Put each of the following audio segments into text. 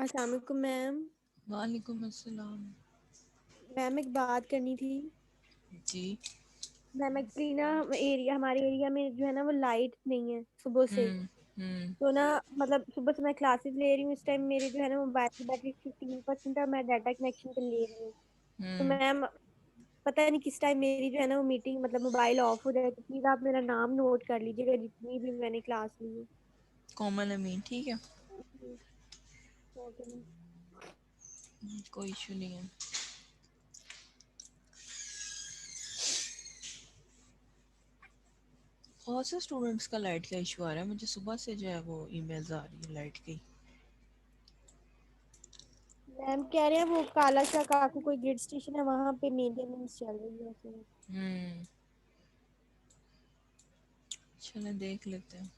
अस्सलाम वालेकुम मैम। वालेकुम अस्सलाम। मैम एक बात करनी थी। जी। मैम एक्चुअली ना हमारे एरिया में जो है ना वो लाइट नहीं है सुबह से। हम्म। तो ना मतलब सुबह से मैं क्लासेस ले रही हूँ, इस टाइम मेरी जो है ना मोबाइल की बैटरी 15% है, मैं डाटा कनेक्शन पे ले रही हूँ। तो हम्म। मैम पता नहीं किस टाइम मेरी जो है ना वो मीटिंग मतलब मोबाइल ऑफ हो जाए, तो प्लीज़ आप मेरा नाम नोट कर लीजिएगा जितनी भी मैंने क्लास ली है। कोमल अमीन, ठीक है, ओके मैम। कोई इशू नहीं है। बहुत से स्टूडेंट्स का लाइट का इशू आ रहा है, मुझे सुबह से जो है वो ईमेल्स आ रही है लाइट की। मैम कह रहे हैं वो काला शाह काकू कोई ग्रिड स्टेशन है, वहाँ पे मेंटेनेंस चल रही है ऐसे। हम्म। चलें देख लेते हैं।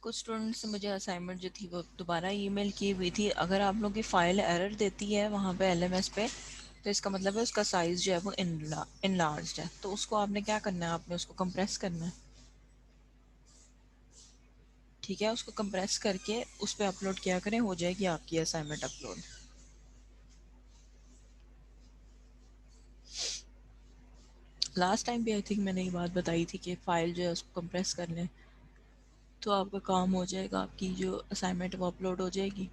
कुछ स्टूडेंट्स ने मुझे असाइनमेंट जो थी वो दोबारा ईमेल की हुई थी। अगर आप लोगों की फ़ाइल एरर देती है वहाँ पे एलएमएस पे, तो इसका मतलब है उसका साइज़ जो है वो इनलार्ज्ड है। तो उसको आपने क्या करना है, आपने उसको कंप्रेस करना है। ठीक है, उसको कंप्रेस करके उस पर अपलोड किया करें, हो जाएगी आपकी असाइनमेंट अपलोड। लास्ट टाइम भी आई थिंक मैंने ये बात बताई थी कि फ़ाइल जो है उसको कंप्रेस कर लें तो आपका काम हो जाएगा, आपकी जो असाइनमेंट वो अपलोड हो जाएगी।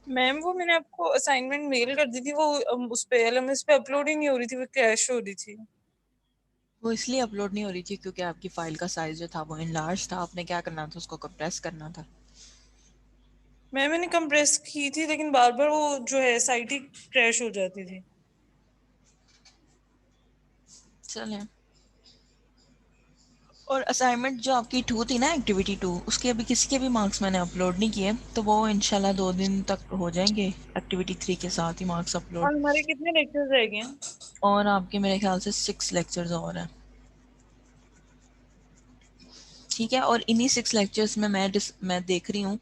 मैम वो मैंने आपको असाइनमेंट मेल कर दी थी, वो उस पे एलएमएस पे अपलोड ही नहीं हो रही थी, वो क्रैश हो रही थी। वो इसलिए अपलोड नहीं हो रही थी क्योंकि आपकी फ़ाइल का साइज़ जो था वो इनलार्ज था। आपने क्या करना था, उसको कंप्रेस करना था। मैंने कंप्रेस की थी लेकिन बार बार वो जो है साइट ही क्रैश हो जाती थी। चलें। और असाइनमेंट जो आपकी 2 थी ना, एक्टिविटी 2, उसके अभी किसी के भी मार्क्स मैंने अपलोड नहीं किए, तो वो इंशाल्लाह 2 दिन तक हो जाएंगे। एक्टिविटी 3 के साथ ही मार्क्स अपलोड। और हमारे कितने लेक्चर्स रह गए हैं? और आपके मेरे ख्याल से 6 लेक्चर्स और हैं। ठीक है, और इन्हीं 6 लेक्चर्स में मैं देख रही हूँ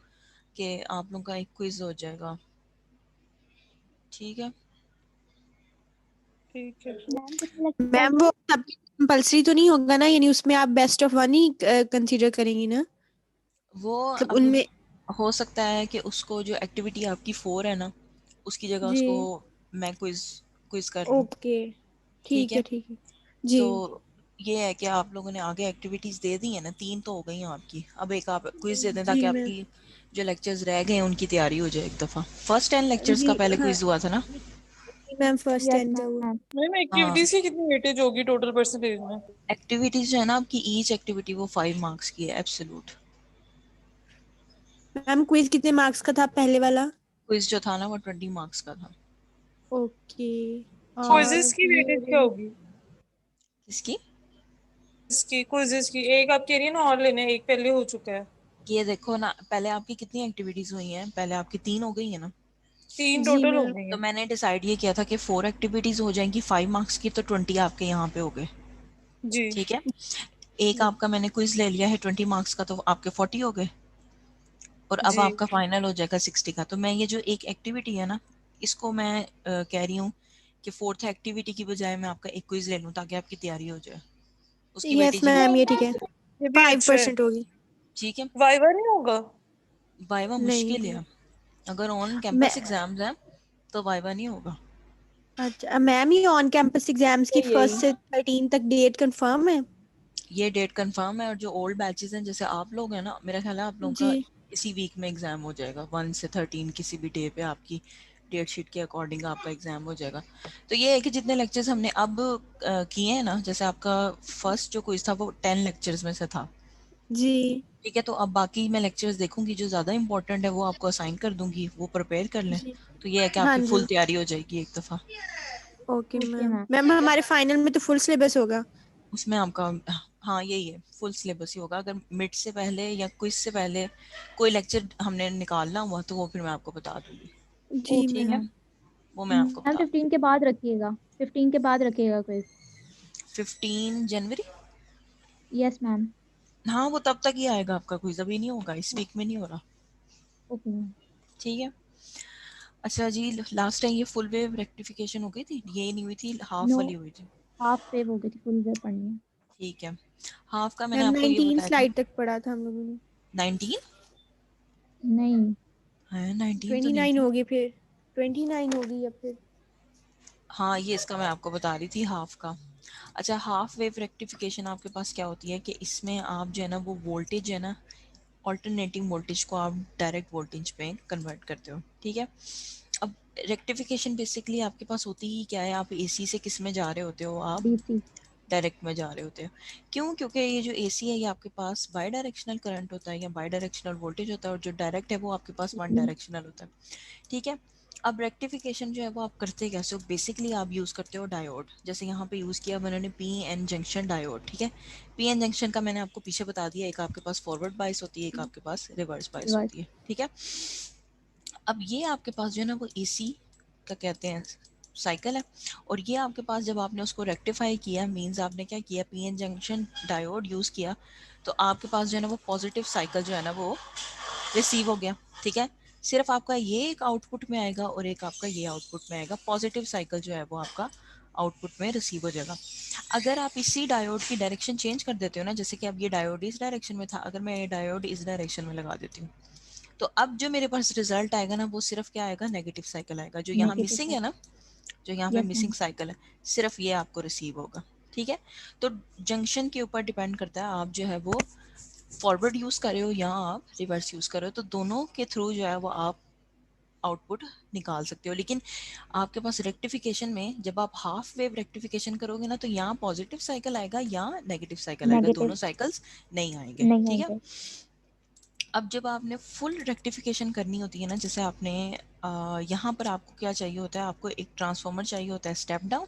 कि आप लोगों का एक क्विज हो जाएगा। ठीक है। ठीक है। मैम वो सब कंपल्सरी तो नहीं होगा ना, यानी उसमें आप best of one he consider करेंगी ना, वो मतलब अब उनमें। हो सकता है कि उसको जो एक्टिविटी आपकी 4 है ना, उसकी जगह जी। उसको मैं क्विज क्विज कर लूँ। ओके। ठीक ठीक है है। ठीक है। जी। तो ये है कि आप लोगों ने आगे एक्टिविटीज दे दी है ना, 3 तो हो गई हैं आपकी। अब एक आप क्विज दे दें जी ताकि मैम। आपकी जो लेक्चर्स रह गए हैं उनकी तैयारी हो जाए एक दफ़ा। फर्स्ट 10 लेक्चर्स जी का पहले हाँ। क्विज हुआ था ना। जी मैम फर्स्ट टाइम का हुआ। मैम हाँ, एक्टिविटीज की कितनी वेटेज होगी टोटल परसेंटेज में? एक्टिविटीज जो है ना आपकी, ईच एक्टिविटी वो 5 मार्क्स की है एब्सोल्यूट। मैम क्विज कितने मार्क्स का था पहले वाला? क्विज जो था ना वो 20 मार्क्स का था। ओके। और क्विज़ेस की वेटेज क्या फिर होगी? किसकी? इसकी क्विज़ेस की एक आप कह रही है ना और लेने, एक पहले हो चुका है। ये देखो ना, पहले आपकी कितनी एक्टिविटीज हुई हैं, पहले आपकी 3 हो गई है ना। 3 जी टोटल हो मैम। गई तो है। मैंने डिसाइड ये किया था कि 4 एक्टिविटीज हो जाएंगी 5 मार्क्स की, तो 20 आपके यहाँ पे हो गए। जी ठीक है। एक आपका मैंने क्विज ले लिया है 20 मार्क्स का, तो आपके 40 हो गए। और अब जी। आपका फाइनल हो जाएगा 60 का। तो मैं ये जो एक एक्टिविटी है ना, इसको मैं कह रही हूँ कि फोर्थ एक्टिविटी की बजाय मैं आपका एक क्विज ले लूँ ताकि आपकी तैयारी हो जाए। उसकी यस वेटेज मैम, ये ठीक है। ये भी अच्छा है। 5% होगी। ठीक है। वाइवा नहीं होगा? वाइवा मुश्किल नहीं है, अगर ऑन मैं, कैंपस एग्जाम्स हैं तो वाइवा नहीं होगा। अच्छा मैम, ये ऑन कैंपस एग्जाम्स की यही 1 से 13 तक डेट कंफर्म है? ये डेट कंफर्म है, और जो ओल्ड बैचेस हैं जैसे आप लोग हैं ना, मेरा ख्याल है आप लोगों जी का इसी वीक में एग्जाम हो जाएगा। 1 से 13 किसी भी डे पे आपकी डेट शीट के अकॉर्डिंग आपका एग्जाम हो जाएगा। तो ये है कि जितने लेक्चर्स हमने अब किए हैं ना, जैसे आपका फर्स्ट जो क्विज था वो 10 लेक्चर्स में से था। जी ठीक है, तो अब बाकी मैं लेक्चर्स देखूंगी, जो ज़्यादा इंपॉर्टेंट है वो आपको असाइन कर दूंगी, वो प्रिपेयर कर लें। जी। तो ये है कि हाँ आपकी जी। फुल तैयारी हो जाएगी एक दफ़ा। Okay okay ma'am. Ma'am. Ma'am हमारे फाइनल में तो फुल सिलेबस होगा? उसमें आपका, हाँ यही है, फुल सिलेबस ही होगा। अगर मिड से पहले या क्विज से पहले कोई लेक्चर हमने निकालना हुआ तो वो फिर मैं आपको बता दूंगी। जी ओके ठीक है, मैम। मैम। वो मैं आपको मैम बता 15 के बाद रखिएगा, 15 के बाद रखिएगा क्विज। 15 जनवरी। Yes ma'am. हाँ वो तब तक ही आएगा आपका क्विज, अभी नहीं होगा, इस वीक में नहीं हो रहा। Okay ma'am. ठीक है। अच्छा जी, लास्ट टाइम ये फुल वेव रेक्टिफिकेशन हो गई थी, ये नहीं हुई थी, हाफ नो, वाली हुई थी। हाफ वेव हो गई थी, फुल वेव पढ़नी है। ठीक है, हाफ का मैंने मैम आपको ये 19 बताया था। स्लाइड तक पढ़ा था हम लोगों ने। 19 नहीं। है, 19 तो नहीं 29 थी। होगी फिर, 29 होगी या फिर। हाँ ये इसका मैं आपको बता रही थी, हाफ का। अच्छा, हाफ वेव रेक्टिफिकेशन आपके पास क्या होती है कि इसमें आप जो है ना वो वोल्टेज है ना, ऑल्टरनेटिंग वोल्टेज को आप डायरेक्ट वोल्टेज पे कन्वर्ट करते हो। ठीक है, अब रेक्टिफिकेशन बेसिकली आपके पास होती ही क्या है, आप एसी से किस में जा रहे होते हो, आप डीसी। डायरेक्ट में जा रहे होते हो। क्यों? क्योंकि ये जो एसी है ये आपके पास बाई डायरेक्शनल करंट होता है या बाई डायरेक्शनल वोल्टेज होता है, और जो डायरेक्ट है वो आपके पास वन डायरेक्शनल होता है। ठीक है, अब रेक्टिफिकेशन जो है वो आप करते कैसे हो, बेसिकली आप यूज़ करते हो डायोड। जैसे यहाँ पे यूज़ किया मैंने पी एन जंक्शन डायोड। ठीक है, पी एन जंक्शन का मैंने आपको पीछे बता दिया, एक आपके पास फॉरवर्ड बाइस होती है, एक आपके पास रिवर्स बाइस रिवर्स। होती है। ठीक है, अब ये आपके पास जो है ना वो एसी का कहते हैं साइकिल है, और ये आपके पास जब आपने उसको रेक्टिफाई किया, मींस आपने क्या किया, पीएन जंक्शन डायोड यूज़ किया, तो आपके पास जो है ना वो पॉजिटिव साइकिल जो है ना वो रिसीव हो गया। ठीक है, सिर्फ आपका ये एक आउटपुट में आएगा और एक आपका ये आउटपुट में आएगा, पॉजिटिव साइकिल जो है वो आपका आउटपुट में रिसीव हो जाएगा। अगर आप इसी डायोड की डायरेक्शन चेंज कर देते हो ना, जैसे कि अब ये डायोड इस डायरेक्शन में था, अगर मैं ये डायोड इस डायरेक्शन में लगा देती हूँ, तो अब जो मेरे पास रिजल्ट आएगा ना वो सिर्फ क्या आएगा, नेगेटिव साइकिल आएगा। जो यहाँ नेगेटिव मिसिंग है साइड। ना, जो यहाँ पे यस मिसिंग मैम। साइकिल है, सिर्फ ये आपको रिसीव होगा। ठीक है, तो जंक्शन के ऊपर डिपेंड करता है आप जो है वो फॉरवर्ड यूज कर रहे हो या आप रिवर्स यूज कर रहे हो, तो दोनों के थ्रू जो है वो आप आउटपुट निकाल सकते हो। लेकिन आपके पास रेक्टिफिकेशन में जब आप हाफ वेव रेक्टिफिकेशन करोगे ना, तो यहाँ पॉजिटिव साइकिल आएगा या नेगेटिव साइकिल आएगा, दोनों नेगेटिव साइकिल्स नहीं आएंगे। नहीं ठीक है, आएंगे। अब जब आपने फुल रेक्टिफिकेशन करनी होती है ना, जैसे आपने यहाँ पर आपको क्या चाहिए होता है, आपको एक ट्रांसफार्मर चाहिए होता है स्टेप डाउन,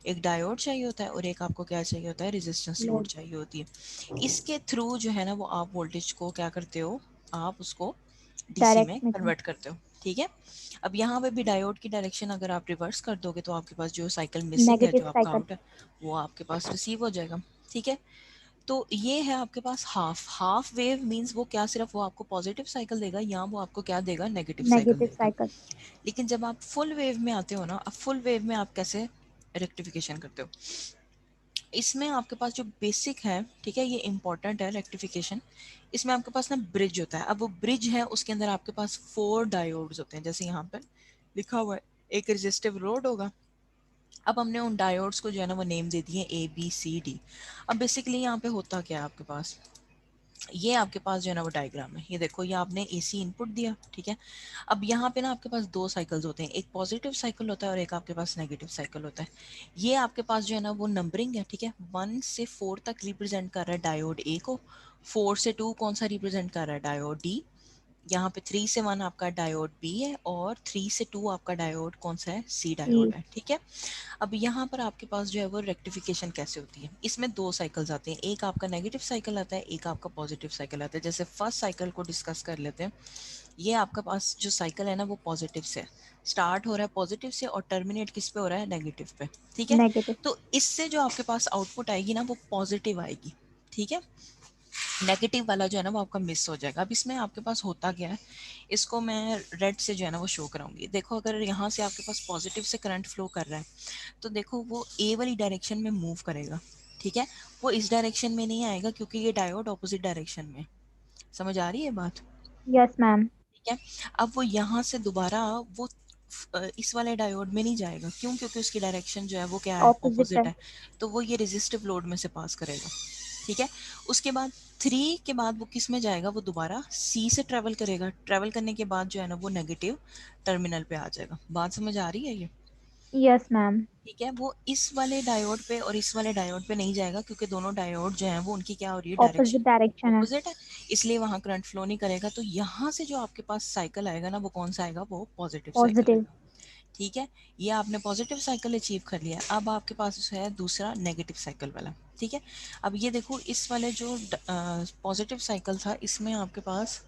एक डायोड चाहिए होता है, और एक आपको क्या चाहिए होता है, रेजिस्टेंस लोड लोड। चाहिए होती है। इसके थ्रू जो है ना वो आप वोल्टेज को क्या करते हो, आप उसको डीसी डायरेक्ट में में। कन्वर्ट करते हो। ठीक है, अब यहाँ पे भी डायोड की डायरेक्शन अगर आप रिवर्स कर दोगे तो आपके पास जो साइकिल मिसिंग है, नेगेटिव जो आपका साइकिल। आउट है, वो आपके पास रिसीव हो जाएगा। ठीक है, तो ये है आपके पास हाफ वेव मींस वो क्या, सिर्फ वो आपको पॉजिटिव साइकिल देगा या वो आपको क्या देगा, नेगेटिव साइकिल नेगेटिव देगा। साइकिल। लेकिन जब आप फुल वेव में आते हो ना, अब फुल वेव में आप कैसे रेक्टिफिकेशन करते हो, इसमें आपके पास जो बेसिक है, ठीक है, ये इंपॉर्टेंट है रेक्टिफिकेशन। इसमें आपके पास ना ब्रिज होता है। अब वो ब्रिज है, उसके अंदर आपके पास 4 डायोड्स होते हैं, जैसे यहाँ पे लिखा हुआ है, एक रेजिस्टिव रोड होगा। अब हमने उन डायोड्स को जो है ना वो नेम दे दिए ABCD। अब बेसिकली यहाँ पे होता क्या है आपके पास, ये आपके पास जो है ना वो डायग्राम है, ये देखो, ये आपने AC इनपुट दिया। ठीक है, अब यहाँ पे ना आपके पास 2 साइकिल्स होते हैं, एक पॉजिटिव साइकिल होता है और एक आपके पास नेगेटिव साइकिल होता है। ये आपके पास जो है ना वो नंबरिंग है। ठीक है, 1 से 4 तक रिप्रेजेंट कर रहा है डायोड A को, 4 से 2 कौन सा रिप्रेजेंट कर रहा है, डायोड D। यहाँ पे 3 से 1 आपका डायोड B है, और 3 से 2 आपका डायोड कौन सा है, C डायोड ई। है। ठीक है, अब यहाँ पर आपके पास जो है वो रेक्टिफिकेशन कैसे होती है, इसमें 2 साइकिल्स आते हैं, एक आपका नेगेटिव साइकिल आता है, एक आपका पॉजिटिव साइकिल आता है। जैसे फर्स्ट साइकिल को डिस्कस कर लेते हैं। ये आपका पास जो साइकिल है ना वो पॉजिटिव से स्टार्ट हो रहा है, पॉजिटिव से, और टर्मिनेट किस पे हो रहा है, नेगेटिव पे। ठीक है, नेगेटिव। तो इससे जो आपके पास आउटपुट आएगी ना वो पॉजिटिव आएगी। ठीक है, नेगेटिव वाला जो है ना वो आपका मिस हो जाएगा। अब इसमें आपके पास होता क्या है, इसको मैं रेड से जो है ना वो शो कराऊंगी। देखो अगर यहाँ से आपके पास पॉजिटिव से करंट फ्लो कर रहा है तो देखो वो ए वाली डायरेक्शन में मूव करेगा, ठीक है। वो इस डायरेक्शन में नहीं आएगा क्योंकि ये डायोड ऑपोजिट डायरेक्शन में, समझ आ रही है बात? Yes ma'am. ठीक है। अब वो यहाँ से दोबारा वो इस वाले डायोड में नहीं जाएगा, क्यों? क्योंकि उसकी डायरेक्शन जो है वो क्या है, ऑपोजिट ऑपोजिट है। है। तो वो ये रेजिस्टिव लोड में से पास करेगा, ठीक है। उसके बाद 3 के बाद वो किस में जाएगा, वो दोबारा सी से ट्रेवल करेगा। ट्रेवल करने के बाद जो है ना वो नेगेटिव टर्मिनल पे आ जाएगा। बात समझ आ रही है ये? Yes ma'am. ठीक है। वो इस वाले डायोड पे और इस वाले डायोड पे नहीं जाएगा क्योंकि दोनों डायोड जो हैं वो उनकी क्या हो रही है, ऑपोजिट डायरेक्शन डायरेक्शन है। ऑपोजिट है, इसलिए वहां करंट फ्लो नहीं करेगा। तो यहाँ से जो आपके पास साइकिल आएगा ना वो कौन सा आएगा, वो पॉजिटिव साइकिल पॉजिटिव। आएगा। ठीक है। ये आपने पॉजिटिव साइकिल अचीव कर लिया। अब आपके पास है दूसरा नेगेटिव साइकिल वाला, ठीक है। अब ये देखो इस वाले जो पॉजिटिव साइकिल था इसमें आपके पास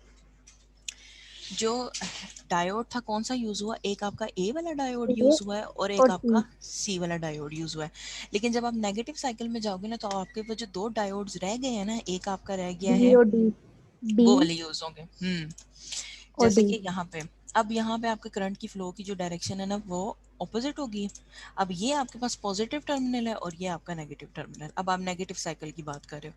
जो डायोड था कौन सा यूज हुआ, एक आपका ए वाला डायोड ए यूज हुआ है और एक और सी। आपका सी वाला डायोड यूज हुआ है। लेकिन जब आप नेगेटिव साइकिल में जाओगे ना तो आपके वो जो दो डायोड्स रह गए हैं ना, एक आपका रह गया बी है, और डी। बी वो वाले यूज होंगे। और जैसे डी। कि यहाँ पे, अब यहाँ पे आपके करंट की फ्लो की जो डायरेक्शन है ना वो ऑपोजिट होगी। अब ये आपके पास पॉजिटिव टर्मिनल है और ये आपका नेगेटिव टर्मिनल। अब आप नेगेटिव साइकिल की बात कर रहे हो।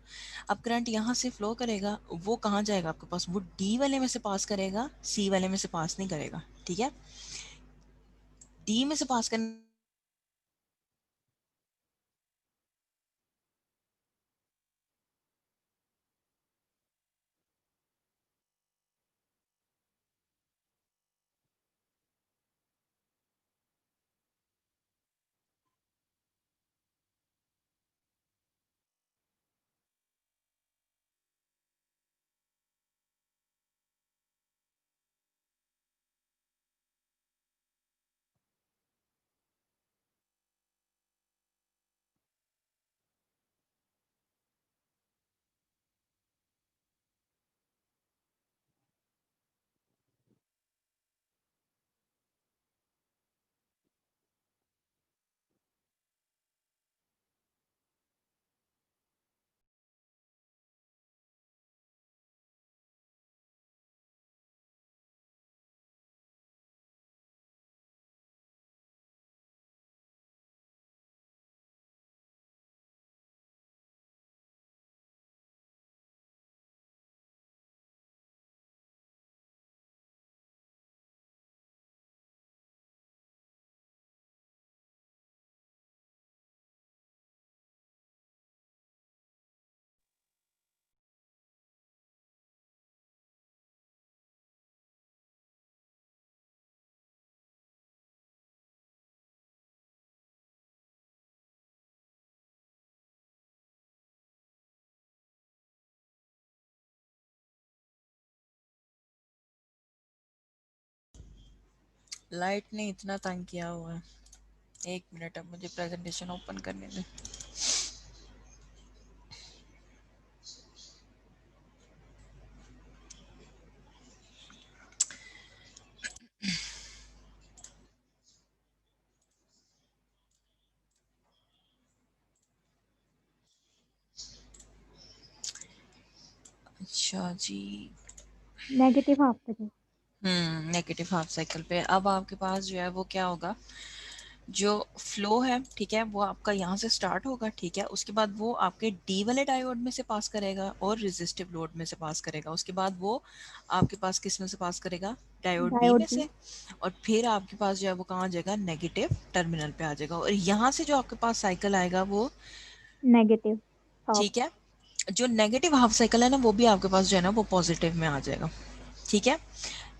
अब करंट यहाँ से फ्लो करेगा, वो कहाँ जाएगा आपके पास, वो डी वाले में से पास करेगा, सी वाले में से पास नहीं करेगा, ठीक है। डी में से पास करने लाइट ने इतना तंग किया हुआ है। एक मिनट, अब मुझे प्रेजेंटेशन ओपन करने दें। अच्छा जी। नेगेटिव हाफ पे थे। नेगेटिव हाफ साइकिल पे अब आपके पास जो है वो क्या होगा, जो फ्लो है, ठीक है, वो आपका यहाँ से स्टार्ट होगा, ठीक है। उसके बाद वो आपके डी वाले डायोड में से पास करेगा और रेजिस्टिव लोड में से पास करेगा। उसके बाद वो आपके पास किस में से पास करेगा, डायोड बी डायोड में बी। से। और फिर आपके पास जो है वो कहाँ आ जाएगा, नेगेटिव टर्मिनल पे आ जाएगा। और यहाँ से जो आपके पास साइकिल आएगा वो, नेगेटिव हाफ। ठीक है, जो नेगेटिव हाफ साइकिल है ना वो भी आपके पास जो है ना वो पॉजिटिव में आ जाएगा, ठीक है।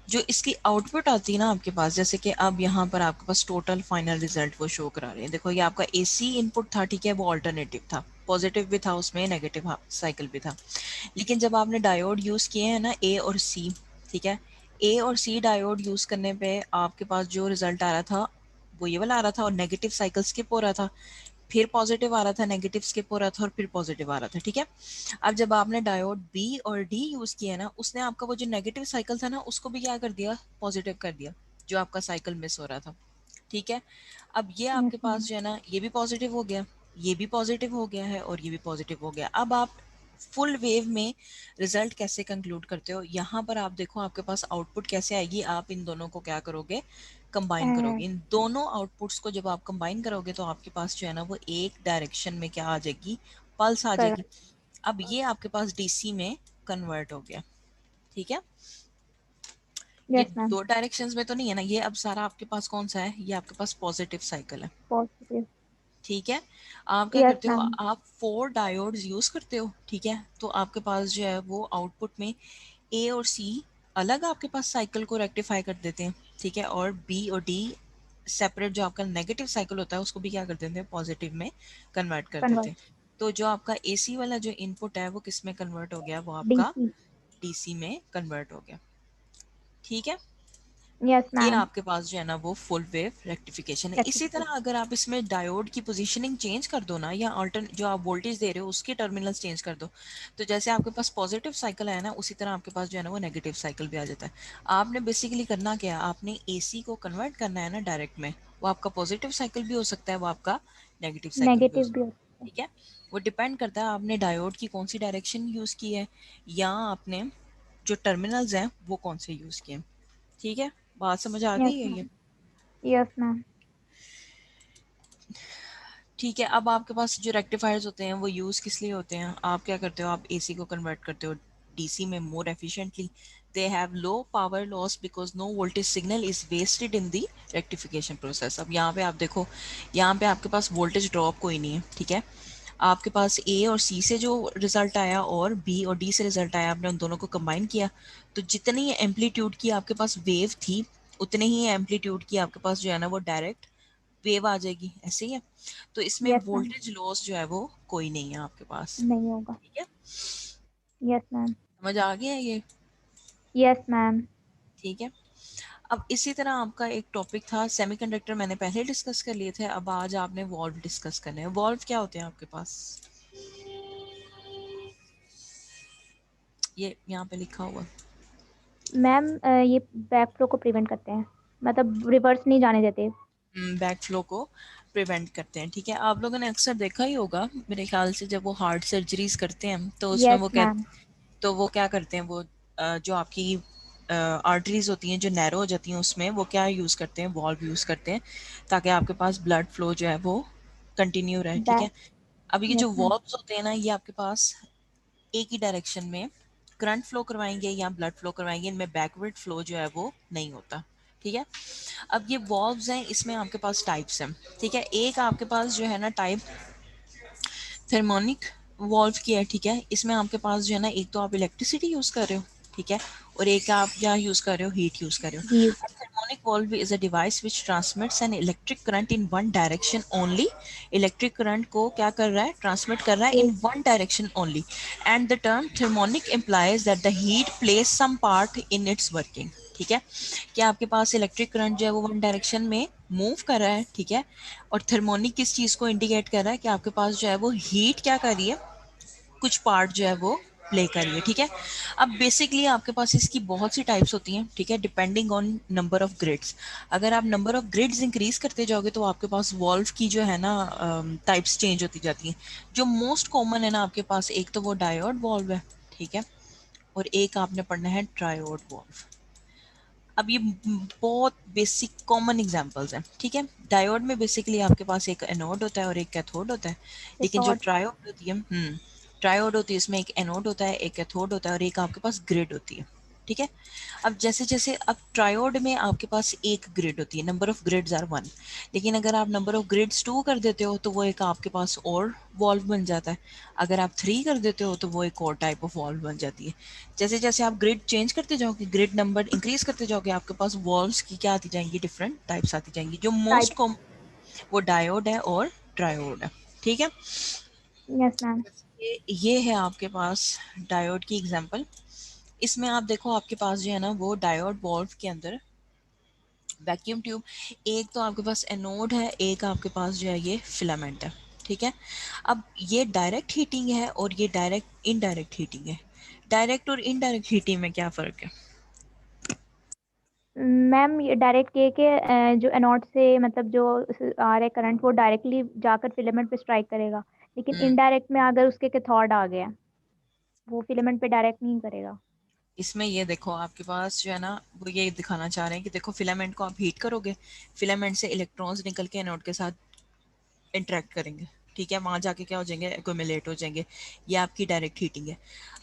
जो इसकी आउटपुट आती है ना आपके पास, जैसे कि अब यहाँ पर आपके पास टोटल फाइनल रिजल्ट वो शो करा रहे हैं। देखो ये आपका एसी इनपुट था, ठीक है, वो ऑल्टरनेटिव था, पॉजिटिव भी था उसमें, नेगेटिव साइकिल भी था। लेकिन जब आपने डायोड यूज किए हैं ना ए और सी, ठीक है, ए और सी डायोड यूज करने पे आपके पास जो रिजल्ट आ रहा था वो ये वाला आ रहा था और नेगेटिव साइकिल स्किप हो रहा था, फिर पॉजिटिव आ रहा था, नेगेटिव स्किप हो रहा था और फिर पॉजिटिव आ रहा था, ठीक है। अब जब आपने डायोड बी और डी यूज किया ना, उसने आपका वो जो नेगेटिव साइकिल था ना उसको भी क्या कर दिया, पॉजिटिव कर दिया, जो आपका साइकिल मिस हो रहा था, ठीक है। अब ये आपके यस पास मैम। जो है ना ये भी पॉजिटिव हो गया, ये भी पॉजिटिव हो गया है और ये भी पॉजिटिव हो गया। अब आप फुल वेव में रिजल्ट कैसे कंक्लूड करते हो, यहाँ पर आप देखो आपके पास आउटपुट कैसे आएगी, आप इन दोनों को क्या करोगे, कंबाइन करोगे। इन दोनों आउटपुट्स को जब आप कंबाइन करोगे तो आपके पास जो है ना वो एक डायरेक्शन में क्या आ जाएगी, पल्स आ जाएगी। अब ये आपके पास डीसी में कन्वर्ट हो गया, ठीक है। ये यस मैम, दो डायरेक्शंस में तो नहीं है ना, ये अब सारा आपके पास कौन सा है, ये आपके पास पॉजिटिव साइकिल है, पॉजिटिव, ठीक है। आप क्या यस करते हो, मैम, आप 4 डायोड्स यूज करते हो, ठीक है। तो आपके पास जो है वो आउटपुट में ए और सी अलग आपके पास साइकिल को रेक्टिफाई कर देते हैं, ठीक है, और बी और डी सेपरेट जो आपका नेगेटिव साइकिल होता है उसको भी क्या कर देते हैं, पॉजिटिव में कन्वर्ट कर देते कन्वर्ट, हैं। तो जो आपका एसी वाला जो इनपुट है वो किस में कन्वर्ट हो गया, वो आपका डीसी, डीसी में कन्वर्ट हो गया, ठीक है। यस ये मैम, आपके पास जो है ना वो फुल वेव रेक्टिफिकेशन है। इसी तरह अगर आप इसमें डायोड की पोजीशनिंग चेंज कर दो ना, या अल्टरन जो आप वोल्टेज दे रहे हो उसके टर्मिनल्स चेंज कर दो, तो जैसे आपके पास पॉजिटिव साइकिल है ना, उसी तरह आपके पास जो है ना वो नेगेटिव साइकिल भी आ जाता है। आपने बेसिकली करना क्या है, आपने एसी को कन्वर्ट करना है ना डायरेक्ट में, वो आपका पॉजिटिव साइकिल भी हो सकता है, वो आपका नेगेटिव साइकिल भी हो नेगेटिव सकता भी है, होता है। ठीक है। वो डिपेंड करता है आपने डायोड की कौन सी डायरेक्शन यूज की है, या आपने जो टर्मिनल्स हैं वो कौन से यूज किए हैं, ठीक है। बात समझ आ यस गई है ये, मैम, यस मैम, ठीक है। अब आपके पास जो रेक्टिफायर्स होते हैं वो यूज़ किस लिए होते हैं, आप क्या करते हो, आप एसी को कन्वर्ट करते हो डीसी में more efficiently. They have low power loss because no voltage signal is wasted in the rectification process. अब यहाँ पे आप देखो, यहाँ पे आपके पास वोल्टेज ड्रॉप कोई नहीं है, ठीक है। आपके पास ए और सी से जो रिजल्ट आया और बी और डी से रिजल्ट आया, आपने उन दोनों को कंबाइन किया, तो जितनी एम्पलीट्यूड की आपके पास वेव थी उतने ही एम्पलीट्यूड की आपके पास जो है ना वो डायरेक्ट वेव आ जाएगी, ऐसे ही है। तो इसमें यस मैम, वोल्टेज लॉस जो है वो कोई नहीं है आपके पास, नहीं होगा, ठीक है। यस मैम, समझ आ गया ये, यस मैम, ठीक है। अब इसी तरह आपका एक टॉपिक था सेमीकंडक्टर, मैंने पहले डिस्कस कर लिए थे, अब आज आपने वॉल्व डिस्कस करने हैं। वॉल्व क्या होते हैं आपके पास, ये यहाँ पे लिखा हुआ, मैम ये बैक फ्लो को प्रिवेंट करते हैं, मतलब रिवर्स नहीं जाने देते। बैक फ्लो को प्रिवेंट करते हैं, ठीक है। आप लोगों ने अक्सर देखा ही होगा मेरे ख्याल से, जब वो हार्ट सर्जरीज करते हैं तो उसमें यस वो मैम, तो वो क्या करते हैं, वो जो आपकी आर्टरीज होती हैं जो नैरो हो जाती हैं उसमें वो क्या यूज़ करते हैं, वॉल्व यूज़ करते हैं, ताकि आपके पास ब्लड फ्लो जो है वो कंटिन्यू रहे, ठीक बैक, है। अब ये यस जो मैम, वॉल्व्स होते हैं ना, ये आपके पास एक ही डायरेक्शन में करंट फ्लो करवाएंगे या ब्लड फ्लो करवाएंगे, इनमें बैकवर्ड फ्लो जो है वो नहीं होता, ठीक है। अब ये वॉल्व्स हैं, इसमें आपके पास टाइप्स हैं, ठीक है। एक आपके पास जो है ना टाइप थर्मोनिक वॉल्व की है, ठीक है। इसमें आपके पास जो है ना एक तो आप इलेक्ट्रिसिटी यूज कर रहे हो, ठीक है, और एक आप क्या यूज कर रहे हो, हीट यूज कर रहे हीट, हो। Thermionic valve is a device which transmits an electric current in one direction only. Electric current को क्या कर रहा है, ट्रांसमिट कर रहा है इन एक, one direction only, and the term thermionic implies that the heat plays some part in its working, ठीक है। कि आपके पास इलेक्ट्रिक करंट जो है वो वन डायरेक्शन में मूव कर रहा है, ठीक है, और थर्मोनिक किस चीज़ को इंडिकेट कर रहा है, कि आपके पास जो है वो हीट क्या कर रही है, कुछ पार्ट जो है वो प्ले कर रही है, ठीक है। अब बेसिकली आपके पास इसकी बहुत सी टाइप्स होती हैं, ठीक है, depending on number of grids. अगर आप नंबर ऑफ ग्रिड्स इंक्रीज करते जाओगे तो आपके पास वॉल्व की जो है ना टाइप्स चेंज होती जाती हैं। जो मोस्ट कॉमन है ना आपके पास, एक तो वो डायोड वॉल्व है, ठीक है, और एक आपने पढ़ना है ट्रायोड वॉल्व। अब ये बहुत बेसिक कॉमन एग्जांपल्स हैं, ठीक है। डायोड में बेसिकली आपके पास एक एनोड होता है और एक कैथोड होता है, लेकिन जो कैथोड, ट्रायोड होती है, ट्रायोड होती है, इसमें एक एनोड होता है, एक कैथोड होता है, और एक आपके पास ग्रिड होती है, ठीक है। अब जैसे जैसे अब ट्रायोड में आपके पास एक ग्रिड होती है, नंबर ऑफ ग्रिड्स आर 1, लेकिन अगर आप नंबर ऑफ ग्रिड्स 2 कर देते हो तो वो एक आपके पास और वॉल्व बन जाता है। अगर आप 3 कर देते हो तो वो एक और टाइप ऑफ वॉल्व बन जाती है। जैसे जैसे आप ग्रिड चेंज करते जाओगे, ग्रिड नंबर इंक्रीज करते जाओगे, आपके पास वॉल्व्स की क्या आती जाएंगी, डिफरेंट टाइप्स आती जाएंगी। जो मोस्ट टाइप, कॉमन वो डायोड है और ट्रायोड है, ठीक है। यस मैम, ये है आपके पास डायोड की एग्जांपल। इसमें आप देखो आपके पास जो है ना वो डायोड वॉल्व के अंदर वैक्यूम ट्यूब, एक तो आपके पास एनोड है, एक आपके पास जो है ये फिलामेंट है, ठीक है। अब ये डायरेक्ट हीटिंग है और ये डायरेक्ट इनडायरेक्ट हीटिंग है। डायरेक्ट और इनडायरेक्ट हीटिंग में क्या फ़र्क है? मैम ये डायरेक्ट ये के जो एनोड से मतलब जो आ रहा है करंट वो डायरेक्टली जाकर फिलामेंट पे स्ट्राइक करेगा, लेकिन हम्म, इनडायरेक्ट में अगर उसके कैथोड आ गया, वो फिलामेंट पे डायरेक्ट नहीं करेगा। इसमें ये देखो आपके पास जो है ना वो ये दिखाना चाह रहे हैं कि देखो फिलामेंट को आप हीट करोगे, फिलामेंट से इलेक्ट्रॉन्स निकल के एनोड के साथ इंटरेक्ट करेंगे, ठीक है, वहाँ जाके क्या हो जाएंगे, एक्यूमुलेट हो जाएंगे। ये आपकी डायरेक्ट हीटिंग है।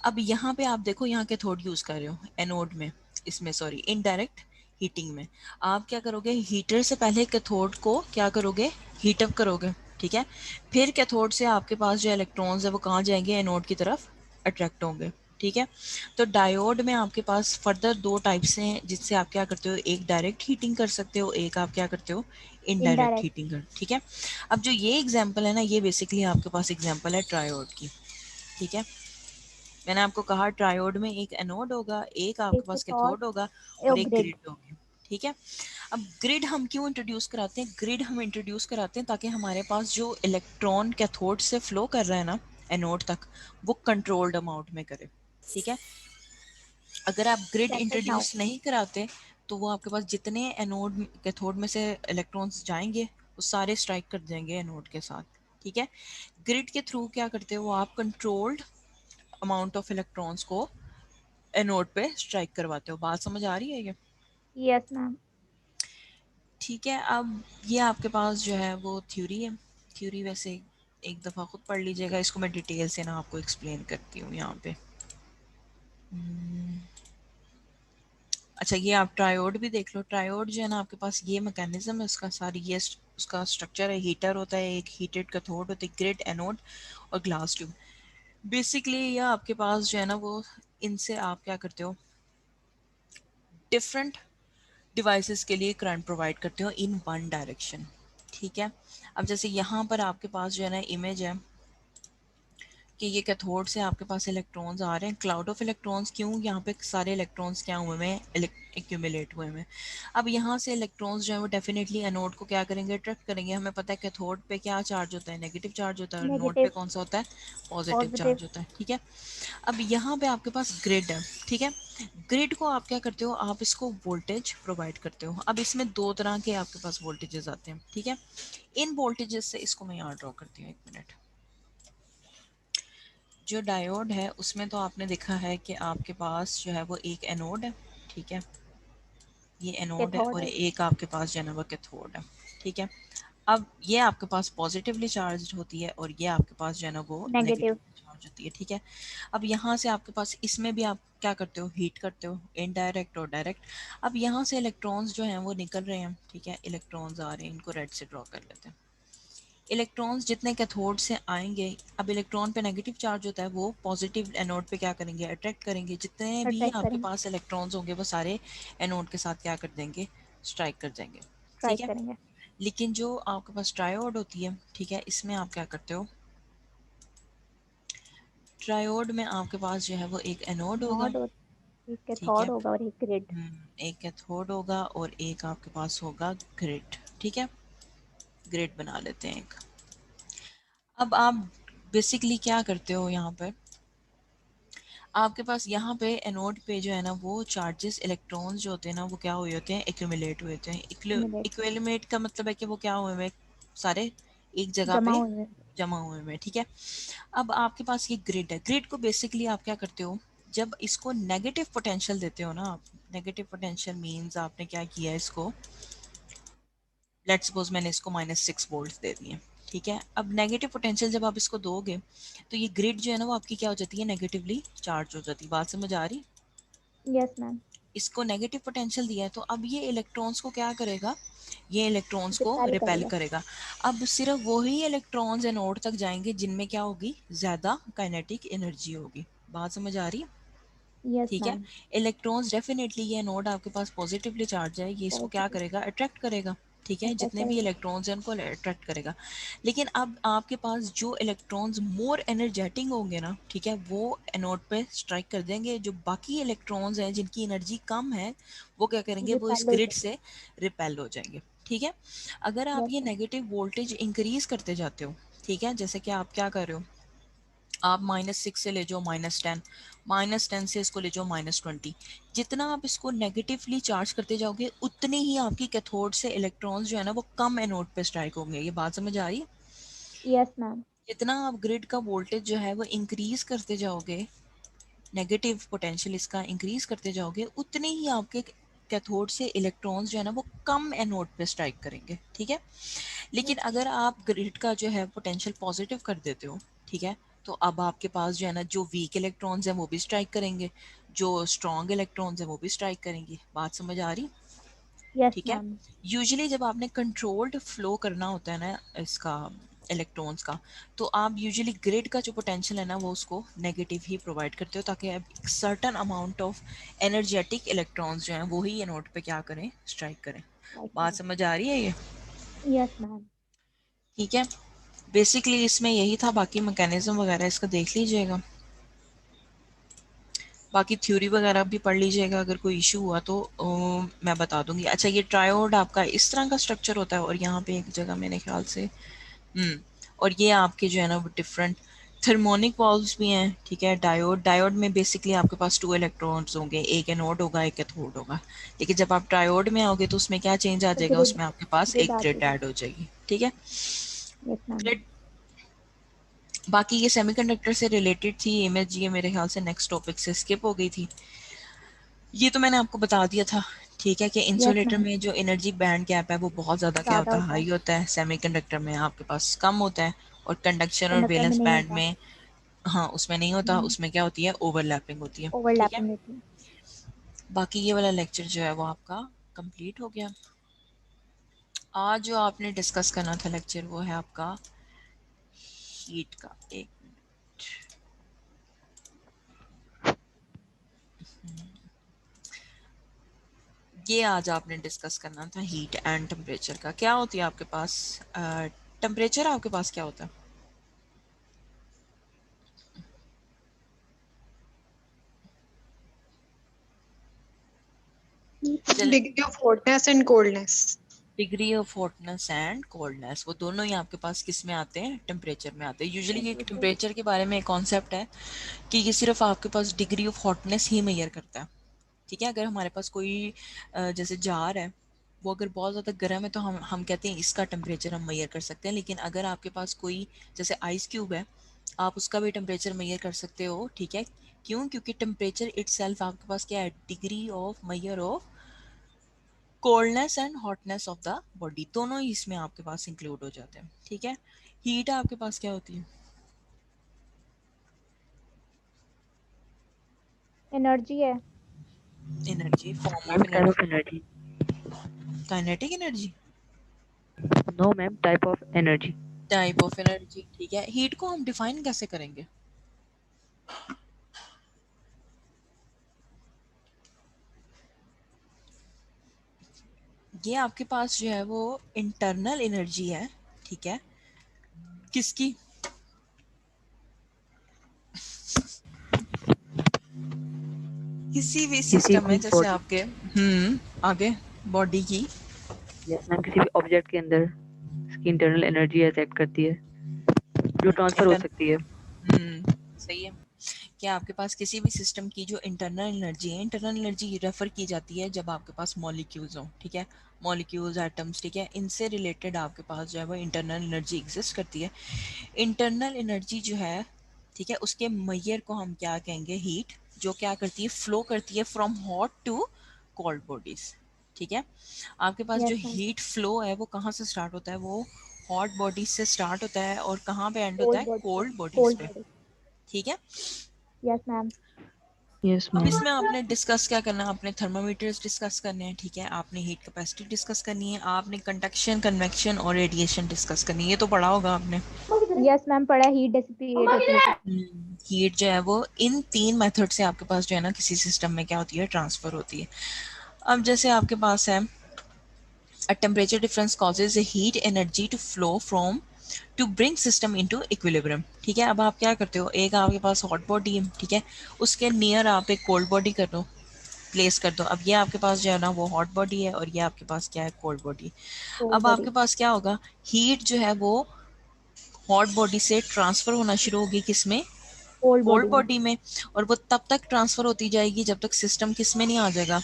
अब यहाँ पे आप देखो यहाँ कैथोड यूज़ कर रहे हो एनोड में, इसमें सॉरी इनडायरेक्ट हीटिंग में आप क्या करोगे, हीटर से पहले कैथोड को क्या करोगे, हीटअप करोगे, ठीक है, फिर कैथोड से आपके पास जो इलेक्ट्रॉन्स है वो कहाँ जाएंगे, एनोड की तरफ अट्रैक्ट होंगे, ठीक है। तो डायोड में आपके पास फर्दर दो टाइप्स हैं जिससे आप क्या करते हो, एक डायरेक्ट हीटिंग कर सकते हो, एक आप क्या करते हो, इनडायरेक्ट इनडायरेक्ट। हीटिंग कर, ठीक है। अब जो ये एग्जांपल है ना, ये बेसिकली आपके पास एग्जांपल है ट्रायोड की, ठीक है। मैंने आपको कहा ट्रायोड में एक एनोड होगा, एक आपके एक पास कैथोड कैथोड होगा और और एक ग्रिड। ग्रिड होगी, ठीक है। अब ग्रिड हम क्यों इंट्रोड्यूस कराते हैं, ग्रिड हम इंट्रोड्यूस कराते हैं ताकि हमारे पास जो इलेक्ट्रॉन कैथोड से फ्लो कर रहा है ना एनोड तक, वो कंट्रोल्ड अमाउंट में करे, ठीक है। अगर आप grid get it now. Introduce नहीं कराते तो वो आपके पास जितने एनोड कैथोड में से इलेक्ट्रॉन्स जाएंगे वो सारे स्ट्राइक कर जाएंगे एनोड के साथ, ठीक है। ग्रिड के थ्रू क्या करते हो आप, कंट्रोल्ड अमाउंट ऑफ इलेक्ट्रॉन्स को एनोड पे स्ट्राइक करवाते हो। बात समझ आ रही है ये? Yes ma'am. ठीक है। अब ये आपके पास जो है वो थ्योरी है, थ्योरी वैसे एक दफ़ा खुद पढ़ लीजिएगा, इसको मैं डिटेल से ना आपको एक्सप्लेन करती हूँ यहाँ पे। अच्छा ये आप ट्रायोड भी देख लो, ट्रायोड जो है ना आपके पास ये मैकेनिज्म है उसका, सारी ये उसका स्ट्रक्चर है, हीटर होता है, एक हीटेड कैथोड होता है, ग्रिड एनोड और ग्लास ट्यूब। बेसिकली ये आपके पास जो है ना वो, इनसे आप क्या करते हो, डिफरेंट डिवाइसेस के लिए करंट प्रोवाइड करते हो इन वन डायरेक्शन, ठीक है। अब जैसे यहाँ पर आपके पास जो है ना इमेज है कि ये कैथोड से आपके पास इलेक्ट्रॉन्स आ रहे हैं, क्लाउड ऑफ इलेक्ट्रॉन्स, क्यों, यहाँ पे सारे इलेक्ट्रॉन्स क्या हुए हैं, एक्यूमुलेट हुए हैं। अब यहाँ से इलेक्ट्रॉन्स जो है वो डेफिनेटली एनोड को क्या करेंगे, अट्रैक्ट करेंगे। हमें पता है कैथोड पे क्या चार्ज होता है, नेगेटिव चार्ज होता है, और नोड पे नेगेटिव। कौन सा होता है, पॉजिटिव पॉजिटिव। चार्ज होता है, ठीक है। अब यहाँ पे आपके पास ग्रिड है, ठीक है। ग्रिड को आप क्या करते हो, आप इसको वोल्टेज प्रोवाइड करते हो। अब इसमें दो तरह के आपके पास वोल्टेजेस आते हैं, ठीक है। इन वोल्टेजेस से, इसको मैं यहाँ ड्रॉ करती हूँ, एक मिनट। जो डायोड है उसमें तो आपने देखा है कि आपके पास जो है वो एक एनोड है, ठीक है, ये एनोड है, कैथोड और है। एक आपके पास जो है ना वो कैथोड है, ठीक है। अब ये आपके पास पॉजिटिवली चार्ज होती है और ये आपके पास जो है ना वो नेगेटिव। नेगेटिवली चार्ज होती है, ठीक है। अब यहाँ से आपके पास इसमें भी आप क्या करते हो, हीट करते हो, इनडायरेक्ट और डायरेक्ट। अब यहाँ से इलेक्ट्रॉन्स जो हैं वो निकल रहे हैं, ठीक है, इलेक्ट्रॉन्स आ रहे हैं, इनको रेड से ड्रॉ कर लेते हैं। इलेक्ट्रॉन्स जितने कैथोड से आएंगे, अब इलेक्ट्रॉन पे नेगेटिव चार्ज होता है, वो पॉजिटिव एनोड पे क्या करेंगे, अट्रैक्ट करेंगे। जितने भी अट्रैक्ट आपके करेंगे। पास इलेक्ट्रॉन्स होंगे वो सारे एनोड के साथ क्या कर देंगे, स्ट्राइक कर जाएंगे, ठीक स्ट्राइक है। करेंगे। लेकिन जो आपके पास ट्रायोड होती है, ठीक है, इसमें आप क्या करते हो, ट्रायोड में आपके पास जो है वो एक एनोड होगा, नोड और एक ठीक कैथोड है। होगा और एक ग्रिड। एक कैथोड होगा और एक आपके पास होगा ग्रिड, ठीक है। ग्रिड बना लेते हैं एक। अब आप बेसिकली क्या करते हो, यहाँ पर आपके पास यहाँ पे एनोड पे जो है ना वो चार्जेस, इलेक्ट्रॉन्स जो होते हैं ना वो क्या हुए होते हैं, एक्यूमुलेट हुए होते हैं। एक्यूमुलेट। एक्यूमुलेट का मतलब है कि वो क्या हुए हुए हैं, सारे एक जगह जमा पे हुए हैं। जमा हुए हुए हैं, ठीक है। अब आपके पास ये ग्रिड है, ग्रिड को बेसिकली आप क्या करते हो, जब इसको नेगेटिव पोटेंशियल देते हो ना आप, नेगेटिव पोटेंशियल मीन्स आपने क्या किया है, इसको लेट्स सपोज मैंने इसको -6 वोल्ट दे दिए, ठीक है। अब नेगेटिव पोटेंशियल जब आप इसको दोगे तो ये ग्रिड जो है ना वो आपकी क्या हो जाती है, नेगेटिवली चार्ज हो जाती है। बात समझ आ रही? Yes ma'am. इसको नेगेटिव पोटेंशियल दिया है तो अब ये इलेक्ट्रॉन्स को क्या करेगा, ये इलेक्ट्रॉन्स को रिपेल रिपेल करेगा। करेगा। अब सिर्फ वही इलेक्ट्रॉन्स एनोड तक जाएंगे जिनमें क्या होगी, ज़्यादा काइनेटिक एनर्जी होगी। बात समझ आ रही है? यस ठीक है। मैम। इलेक्ट्रॉन्स डेफिनेटली, ये नोड आपके पास पॉजिटिवली चार्ज है, ये इसको क्या पॉजिटिव। करेगा, अट्रैक्ट करेगा, ठीक है, अट्रैक्ट जितने भी करेगा। इलेक्ट्रॉन्स हैं उनको अट्रैक्ट करेगा। लेकिन अब आपके पास जो इलेक्ट्रॉन्स मोर एनर्जेटिक होंगे ना, ठीक है, वो एनोड पे स्ट्राइक कर देंगे। जो बाकी इलेक्ट्रॉन्स हैं जिनकी एनर्जी कम है वो क्या करेंगे, वो इस रिपेल हो ग्रिड जाएगा। से रिपेल हो जाएंगे, ठीक है। अगर आप यस ये मैम। नेगेटिव वोल्टेज इंक्रीज करते जाते हो, ठीक है, जैसे कि आप क्या कर रहे हो, आप -6 से ले जाओ -10, -10 से इसको ले जाओ -20। जितना आप इसको नेगेटिवली चार्ज करते जाओगे उतनी ही आपकी कैथोड से इलेक्ट्रॉन्स जो है ना वो कम एनोड पे स्ट्राइक होंगे। ये बात समझ आ रही है? Yes ma'am. जितना आप ग्रिड का वोल्टेज जो है वो इंक्रीज करते जाओगे, नेगेटिव पोटेंशियल इसका इंक्रीज करते जाओगे, उतने ही आपके कैथोड से इलेक्ट्रॉन्स जो है ना वो कम एनोड पे स्ट्राइक करेंगे, ठीक है। लेकिन अगर आप ग्रिड का जो है पोटेंशियल पॉजिटिव कर देते हो, ठीक है, तो अब आपके पास जो है ना जो वीक इलेक्ट्रॉन्स हैं वो भी स्ट्राइक करेंगे, जो स्ट्रॉन्ग इलेक्ट्रॉन्स हैं वो भी स्ट्राइक करेंगी। बात समझ आ रही? यस ठीक है। मैम। यूजुअली जब आपने कंट्रोल्ड फ्लो करना होता है ना इसका इलेक्ट्रॉन्स का, तो आप यूजुअली ग्रिड का जो पोटेंशियल है ना वो उसको नेगेटिव ही प्रोवाइड करते हो, ताकि एक certain amount of energetic electrons जो हैं वो ही एनोड पे क्या करें, स्ट्राइक करें। बात समझ आ रही है ये? Yes ma'am. ठीक है, बेसिकली इसमें यही था, बाकी मैकेनिज्म वगैरह इसका देख लीजिएगा, बाकी थ्योरी वगैरह भी पढ़ लीजिएगा, अगर कोई इशू हुआ तो मैं बता दूंगी। अच्छा, ये ट्रायोड आपका इस तरह का स्ट्रक्चर होता है, और यहाँ पे एक जगह मेरे ख्याल से और ये आपके जो है ना वो डिफरेंट थर्मोनिक वॉल्व्स भी हैं, ठीक है। डायोड, डायोड में बेसिकली आपके पास 2 इलेक्ट्रॉन्स होंगे, एक एनोड होगा एक कैथोड होगा। लेकिन जब आप ट्रायोड में आओगे तो उसमें क्या चेंज आ तो जाएगा, ग्रिड उसमें आपके पास ग्रिड एक आ ग्रिड जाएगी। ऐड हो जाएगी, ठीक है। Yes ma'am. ग्रिड, बाकी ये सेमीकंडक्टर से रिलेटेड थी इमेज, ये मेरे ख्याल से नेक्स्ट टॉपिक से स्किप हो गई थी। ये तो मैंने आपको बता दिया था, ठीक है, कि यस इंसुलेटर मैम। में जो एनर्जी बैंड गैप है वो बहुत ज़्यादा क्या ज़्यादा होता है, होता है, हाई होता है। सेमीकंडक्टर में आपके पास कम होता है, और कंडक्शन और कंडक्टर में वैलेंस नहीं बैंड होता। में, हाँ, उसमें नहीं होता, उसमें क्या होती है, ओवरलैपिंग होती है, ठीक है। ओवरलैपिंग होती है। बाकी ये वाला लेक्चर जो है वो आपका कंप्लीट हो गया। आज जो आपने डिस्कस करना था लेक्चर वो है आपका हीट का। एक ये आज आपने डिस्कस करना था हीट एंड टेम्परेचर का। क्या होती है आपके पास टेम्परेचर, आपके पास क्या होता है? चले, Degree of hotness and coldness. Degree of hotness and coldness, वो दोनों ही आपके पास किस में आते हैं, टेम्परेचर में आते हैं। यूजुअली ये टेम्परेचर के बारे में एक कॉन्सेप्ट है कि ये सिर्फ आपके पास डिग्री ऑफ हॉटनेस ही मेजर करता है, ठीक है। अगर हमारे पास कोई जैसे जार है, वो अगर बहुत ज़्यादा गर्म है तो हम कहते हैं इसका टेम्परेचर हम मेजर कर सकते हैं। लेकिन अगर आपके पास कोई जैसे आइस क्यूब है, आप उसका भी टेम्परेचर मेजर कर सकते हो, ठीक है। क्यों? क्योंकि टेम्परेचर इटसेल्फ आपके पास क्या है, degree of measure of coldness and hotness of the body, दोनों ही इसमें आपके पास इंक्लूड हो जाते हैं, ठीक है। हीट आपके पास क्या होती है? एनर्जी है। Energy, form of ma'am type of energy, energy. Kinetic energy, no ma'am type of energy. Type of energy, ठीक है। हीट को हम डिफाइन कैसे करेंगे? ये आपके पास जो है वो इंटरनल एनर्जी है, ठीक है। किसकी? किसी भी किसी सिस्टम में, भी जैसे बॉडी, आपके आगे बॉडी की, यस मैम, किसी भी ऑब्जेक्ट के अंदर इसकी इंटरनल एनर्जी एक्ट करती है जो ट्रांसफर हो इंटर सकती है। सही है, कि आपके पास किसी भी सिस्टम की जो इंटरनल एनर्जी है, इंटरनल एनर्जी रेफर की जाती है जब आपके पास मॉलिक्यूल्स हो, ठीक है। मॉलिक्यूल्स, एटम्स, ठीक है, इनसे रिलेटेड आपके पास जो है वो इंटरनल एनर्जी एग्जिस्ट करती है। इंटरनल एनर्जी जो है, ठीक है, उसके मैयर को हम क्या कहेंगे, हीट, जो क्या करती है, फ्लो करती है from hot to cold bodies, ठीक है। आपके पास जो यस मैम। हीट फ्लो है वो कहाँ से स्टार्ट होता है, वो हॉट बॉडीज से स्टार्ट होता है, और कहाँ पे एंड होता कोल्ड है, बॉडी से। कोल्ड बॉडीज कोल्ड पे, बॉडी। ठीक है। Yes ma'am. यस अब मैम। इसमें आपने डिस्कस क्या करना है, आपने थर्मामीटर्स डिस्कस करने हैं, ठीक है, आपने हीट कैपेसिटी डिस्कस करनी है, आपने कंडक्शन, कन्वेक्शन और रेडिएशन डिस्कस करनी है। ये तो पढ़ा होगा आपने। यस मैम, पढ़ा। हीट डिसिपेट होती है। हीट जो है वो इन 3 मेथड से आपके पास जो है ना किसी सिस्टम में क्या होती है, ट्रांसफर होती है। अब जैसे आपके पास है a temperature difference causes a heat energy to flow from to bring system into equilibrium, ठीक है। अब आप क्या करते हो, एक आपके पास हॉट बॉडी है, ठीक है, उसके नियर आप एक कोल्ड बॉडी कर दो, प्लेस कर दो। अब ये आपके पास जो है ना वो हॉट बॉडी है, और ये आपके पास क्या है, कोल्ड बॉडी। कोल्ड अब बॉडी। आपके पास क्या होगा, हीट जो है वो हॉट बॉडी से ट्रांसफर होना शुरू होगी, किसमें, कोल्ड कोल्ड बॉडी में। बॉडी में, और वो तब तक ट्रांसफर होती जाएगी जब तक सिस्टम किस में नहीं आ जाएगा,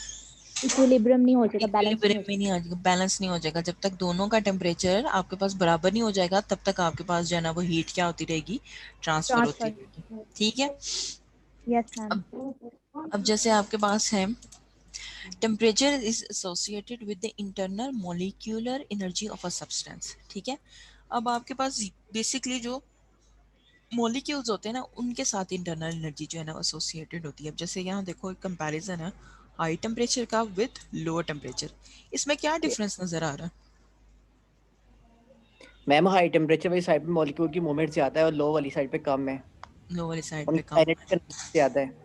इक्विलिब्रियम नहीं हो जाएगा, बैलेंस नहीं इक्विलिब्रियम हो में जाएगा। नहीं आ जाएगा, बैलेंस नहीं हो जाएगा। जब तक दोनों का टेम्परेचर आपके पास बराबर नहीं हो जाएगा, तब तक आपके पास जो है ना वो हीट क्या होती रहेगी, ट्रांसफर होती ट्रांसफर। रहेगी, ठीक है। Yes ma'am. अब जैसे आपके पास है temperature is associated with the internal molecular energy of a substance, ठीक है। अब आपके पास बेसिकली जो मॉलिक्यूल्स होते हैं ना उनके साथ इंटरनल एनर्जी जो है ना एसोसिएटेड होती है। अब जैसे यहाँ देखो एक कंपैरिजन है हाई टेम्परेचर का विद लोअर टेम्परेचर, इसमें क्या डिफरेंस नजर आ रहा है? मैम हाई टेम्परेचर वाली साइड पे मॉलिक्यूल की मूवमेंट ज्यादा है और लो वाली साइड पे कम है, लो वाली साइड पे उनका कम काइनेटिक है। एनर्जी ज्यादा है।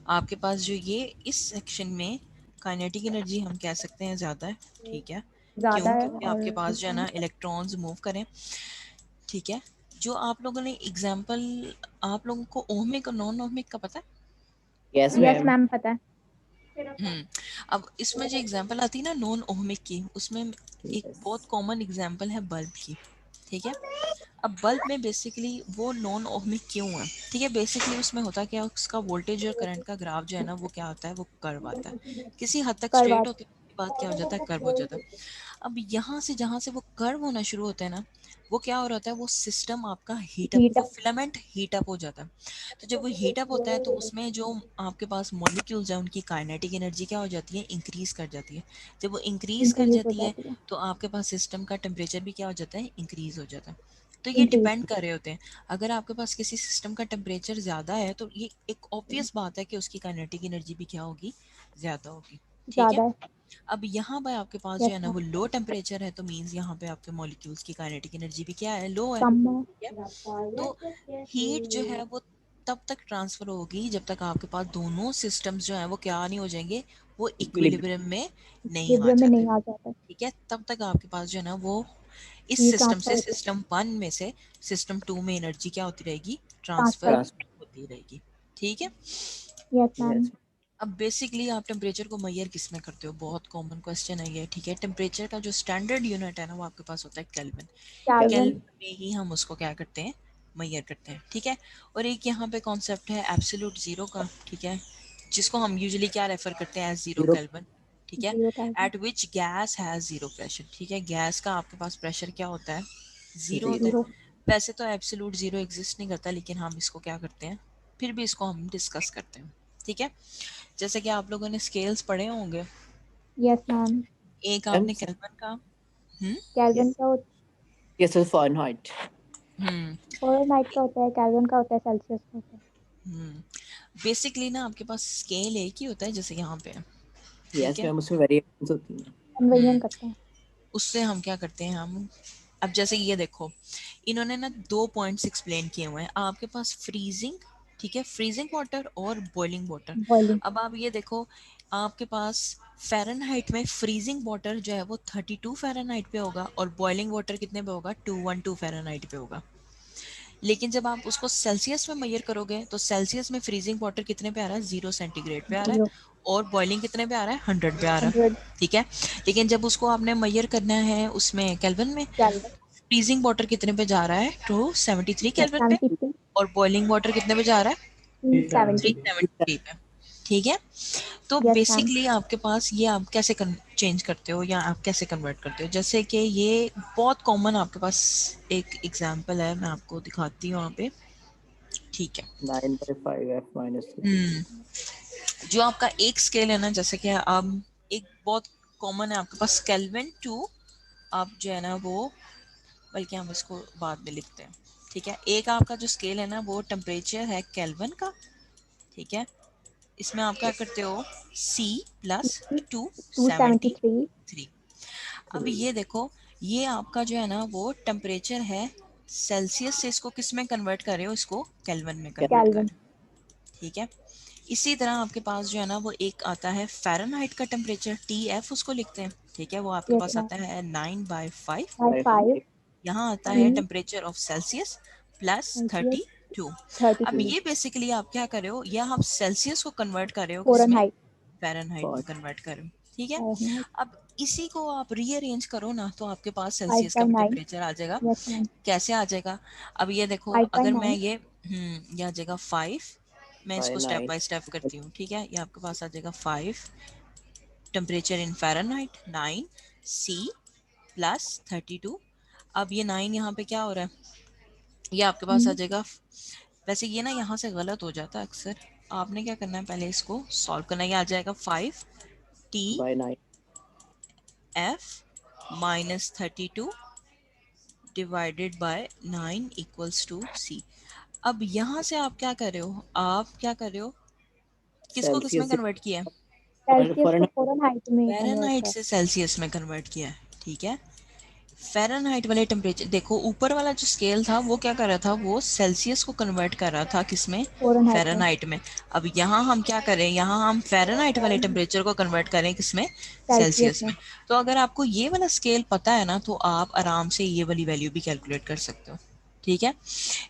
आपके पास जो ये इस सेक्शन में काइनेटिक एनर्जी हम कह सकते हैं ज़्यादा है, ठीक है। ज़्यादा क्यों? है क्योंकि और आपके पास जो है ना इलेक्ट्रॉन्स मूव करें, ठीक है। जो आप लोगों ने एग्जांपल, आप लोगों को ओहमिक और नॉन ओहमिक का पता है? Yes yes ma'am. मैम पता है। अब इसमें जो एग्जांपल आती है ना नॉन ओहमिक की, उसमें एक बहुत कॉमन एग्जांपल है बल्ब की, ठीक है। अब बल्ब में बेसिकली वो नॉन ओहमिक क्यों है, ठीक है। बेसिकली उसमें होता क्या है, उसका वोल्टेज और करंट का ग्राफ जो है ना वो क्या होता है, वो कर्व आता है। किसी हद तक करवा स्ट्रेट होके उसके बाद क्या हो जाता है, कर्व हो जाता है। अब यहाँ से जहाँ से वो कर्व होना शुरू होता है ना, वो क्या हो रहा होता है, वो सिस्टम आपका हीटअप, हीट वो अप। फिलामेंट हीटअप हो जाता है। तो जब वो हीटअप होता है तो उसमें जो आपके पास मॉलिक्यूल्स हैं उनकी काइनेटिक एनर्जी क्या हो जाती है, इंक्रीज कर जाती है। जब वो इंक्रीज कर इंक्रीज हो जाती है जाती है। तो आपके पास सिस्टम का टेम्परेचर भी क्या हो जाता है, इंक्रीज हो जाता है। तो ये इंक्रीज। डिपेंड कर रहे होते हैं। अगर आपके पास किसी सिस्टम का टेम्परेचर ज़्यादा है तो ये एक ऑब्वियस बात है कि उसकी काइनेटिक एनर्जी भी क्या होगी, ज़्यादा होगी, ठीक है। ज़्यादा है। अब यहाँ पे आपके पास जो यस है ना मैम। वो लो टेम्परेचर है तो मीन्स यहाँ पे आपके मॉलिक्यूल्स की काइनेटिक एनर्जी भी क्या है, लो है, कम ठीक है। है। तो हीट जो है वो तब तक ट्रांसफर होगी जब तक आपके पास दोनों सिस्टम्स जो हैं वो क्या नहीं हो जाएंगे, वो इक्विलिब्रियम में नहीं आ इक्विलिब्रियम में जाते, नहीं आ जाता। ठीक है। तब तक आपके पास जो है ना वो इस हीट सिस्टम ट्रांसफर से होता है। सिस्टम 1 में से सिस्टम 2 में एनर्जी क्या होती रहेगी, ट्रांसफर ट्रांसफर। होती रहेगी, ठीक है। Yes ma'am. अब बेसिकली आप टेम्परेचर को मेजर किस में करते हो, बहुत कॉमन क्वेश्चन है ये, ठीक है। टेम्परेचर का जो स्टैंडर्ड यूनिट है ना वो आपके पास होता है केल्विन। केल्विन। केल्विन में ही हम उसको क्या करते हैं, मेजर करते हैं, ठीक है। और एक यहाँ पे कॉन्सेप्ट है एब्सोल्यूट जीरो का, ठीक है, जिसको हम यूजुअली क्या रेफर करते हैं एज जीरो जीरो। केल्विन, ठीक है। 0 kelvin. Eight which gas has zero pressure, ठीक है। गैस का आपके पास प्रेशर क्या होता है, जीरो होता है। 0। वैसे तो एब्सोल्यूट जीरो एग्जिस्ट नहीं करता, लेकिन हम इसको क्या करते हैं, फिर भी इसको हम डिस्कस करते हैं, ठीक है। जैसे कि आप लोगों ने स्केल्स पढ़े होंगे, यस मैम। एक मैम आपने केल्विन का, केल्विन का यस फ़ारेनहाइट। हम्म फ़ारेनहाइट का होता है, केल्विन का होता है, सेल्सियस का होता है। बेसिकली ना आपके पास स्केल एक ही होता है जैसे यहाँ पे है, ठीक यस है। मैम उसमें वेरिएशंस होती हैं। कन्वर्जन हम्म करते हैं। उससे हम क्या करते हैं, हम अब जैसे ये देखो, इन्होंने ना 2 पॉइंट्स एक्सप्लेन किए हुए हैं आपके पास, फ्रीजिंग, ठीक है, फ्रीजिंग वाटर और बॉइलिंग वाटर। बॉइलिंग। अब आप ये देखो, आपके पास फ़ारेनहाइट में फ्रीजिंग वाटर जो है वो 32 फ़ारेनहाइट पे होगा और बॉइलिंग वाटर कितने पे होगा, 212 फ़ारेनहाइट पे होगा। लेकिन जब आप उसको सेल्सियस में मेजर करोगे तो सेल्सियस में फ्रीजिंग वाटर कितने पे आ रहा है, 0 सेंटीग्रेड पे आ रहा है, 0। और बॉइलिंग कितने पे आ रहा है, 100 पे आ रहा है, 100 ठीक है। लेकिन जब उसको आपने मेजर करना है उसमें केल्विन में, केल्विन। फ्रीजिंग वाटर कितने पे जा रहा है, तो 73 केल्विन पे, 73। और बॉइलिंग वाटर कितने पे जा रहा है, 370। 373 पे, ठीक है। तो यस मैम। बेसिकली आपके पास ये आप कैसे चेंज करते हो या आप कैसे कन्वर्ट करते हो, जैसे कि ये बहुत कॉमन आपके पास एक एग्जांपल है, मैं आपको दिखाती हूँ यहाँ पे, ठीक है। 9/5 F - 3। हम्म जो आपका एक स्केल है ना, जैसे कि आप एक बहुत कॉमन है आपके पास केल्विन टू, आप जो है ना वो, बल्कि हम इसको बाद में लिखते हैं, ठीक है। एक आपका जो स्केल है ना वो टेम्परेचर है केल्विन का, ठीक है। इसमें आप क्या करते हो, C प्लस 273। 273। अब ये देखो, ये आपका जो है ना वो टेम्परेचर है सेल्सियस से, इसको किस में कन्वर्ट कर रहे हो, इसको केल्विन में कन्वर्ट कर केल्विन। रहे हो, ठीक है। इसी तरह आपके पास जो है ना वो एक आता है फ़ारेनहाइट का टेम्परेचर, TF उसको लिखते हैं, ठीक है। वो आपके यस पास मैम। आता है 9/5। बाय 5। यहाँ आता है temperature of Celsius plus Celsius 32। अब 32। ये बेसिकली आप क्या कर रहे हो, या आप सेल्सियस को कन्वर्ट कर रहे हो किस में, फ़ारेनहाइट। फ़ारेनहाइट में कन्वर्ट कर रहे हो, ठीक है। फ़ारेनहाइट। अब इसी को आप रीअरेंज करो ना तो आपके पास 5 सेल्सियस का बाय भी 9। टेम्परेचर आ जाएगा। Yes ma'am. कैसे आ जाएगा, अब ये देखो, 5 बाय अगर मैं 9। ये आ जाएगा 5, मैं इसको स्टेप 9 बाय स्टेप करती हूँ, ठीक है। ये आपके पास आ जाएगा 5, temperature in Fahrenheit 9, C plus 32। अब ये 9 यहाँ पे क्या हो रहा है, ये आपके पास आ जाएगा वैसे ये ना यहाँ से गलत हो जाता है अक्सर। आपने क्या करना है, पहले इसको सॉल्व करना है। ये आ जाएगा 5t by 9 f minus 32 divided by 9 equals to c। अब यहाँ से आप क्या कर रहे हो, आप क्या कर रहे हो, किसको किसमें सेल्सियस से कन्वर्ट किया है? सेल्सियस को फॉरेन फ़ारेनहाइट में कन्वर्ट फ़ारेनहाइट कर। से सेल्सियस में कन्वर्ट किया है, ठीक है। फ़ारेनहाइट वाले टेम्परेचर देखो, ऊपर वाला जो स्केल था वो क्या कर रहा था, वो सेल्सियस को कन्वर्ट कर रहा था किसमें, फ़ारेनहाइट में, फ़ारेनहाइट में। अब यहाँ हम क्या करें, यहाँ हम फ़ारेनहाइट वाले टेम्परेचर को कन्वर्ट करें किसमें, सेल्सियस सेल्सियस में। में। तो अगर आपको ये वाला स्केल पता है ना, तो आप आराम से ये वाली वैल्यू भी कैलकुलेट कर सकते हो, ठीक है।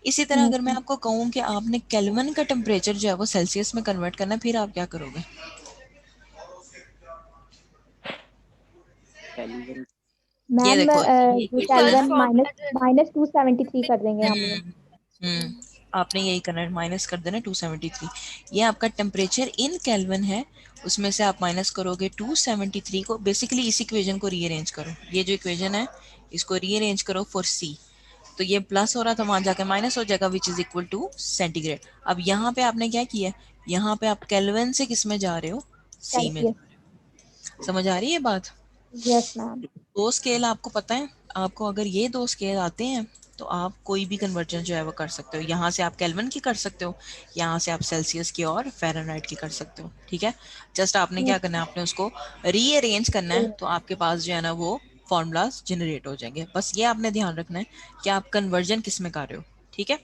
इसी तरह अगर मैं आपको कहूँ कि आपने केल्विन का टेम्परेचर जो है वो सेल्सियस में कन्वर्ट करना, फिर आप क्या करोगे? केल्विन। ये मैम देखो ये ये इक्वेशन है। केल्विन माइनस 273 कर देंगे हम लोग। हम्म, आपने यही करना है, माइनस कर देना 273। ये आपका टेम्परेचर इन केल्विन है, उसमें से आप माइनस करोगे 273 को। बेसिकली इस इक्वेशन को रीअरेंज करो, ये जो इक्वेशन है इसको रीअरेंज करो फॉर सी। तो ये प्लस हो रहा था, वहां जाकर माइनस हो जाएगा, which is equal to centigrade. अब यहाँ पे आपने क्या किया, यहाँ पे आप केल्विन से किस में जा रहे हो, सी में जा सेल्सियस। रहे हो। समझ आ रही है बात? Yes ma'am. दो स्केल आपको पता है, आपको अगर ये दो स्केल आते हैं तो आप कोई भी कन्वर्जन जो है वो कर सकते हो। यहाँ से आप केल्विन की कर सकते हो, यहाँ से आप सेल्सियस की और फ़ारेनहाइट की कर सकते हो, ठीक है। जस्ट आपने क्या करना है, आपने उसको रीअरेंज करना है, तो आपके पास जो है ना वो फॉर्मूलाज जनरेट हो जाएंगे। बस ये आपने ध्यान रखना है कि आप कन्वर्जन किस में कर रहे हो, ठीक है।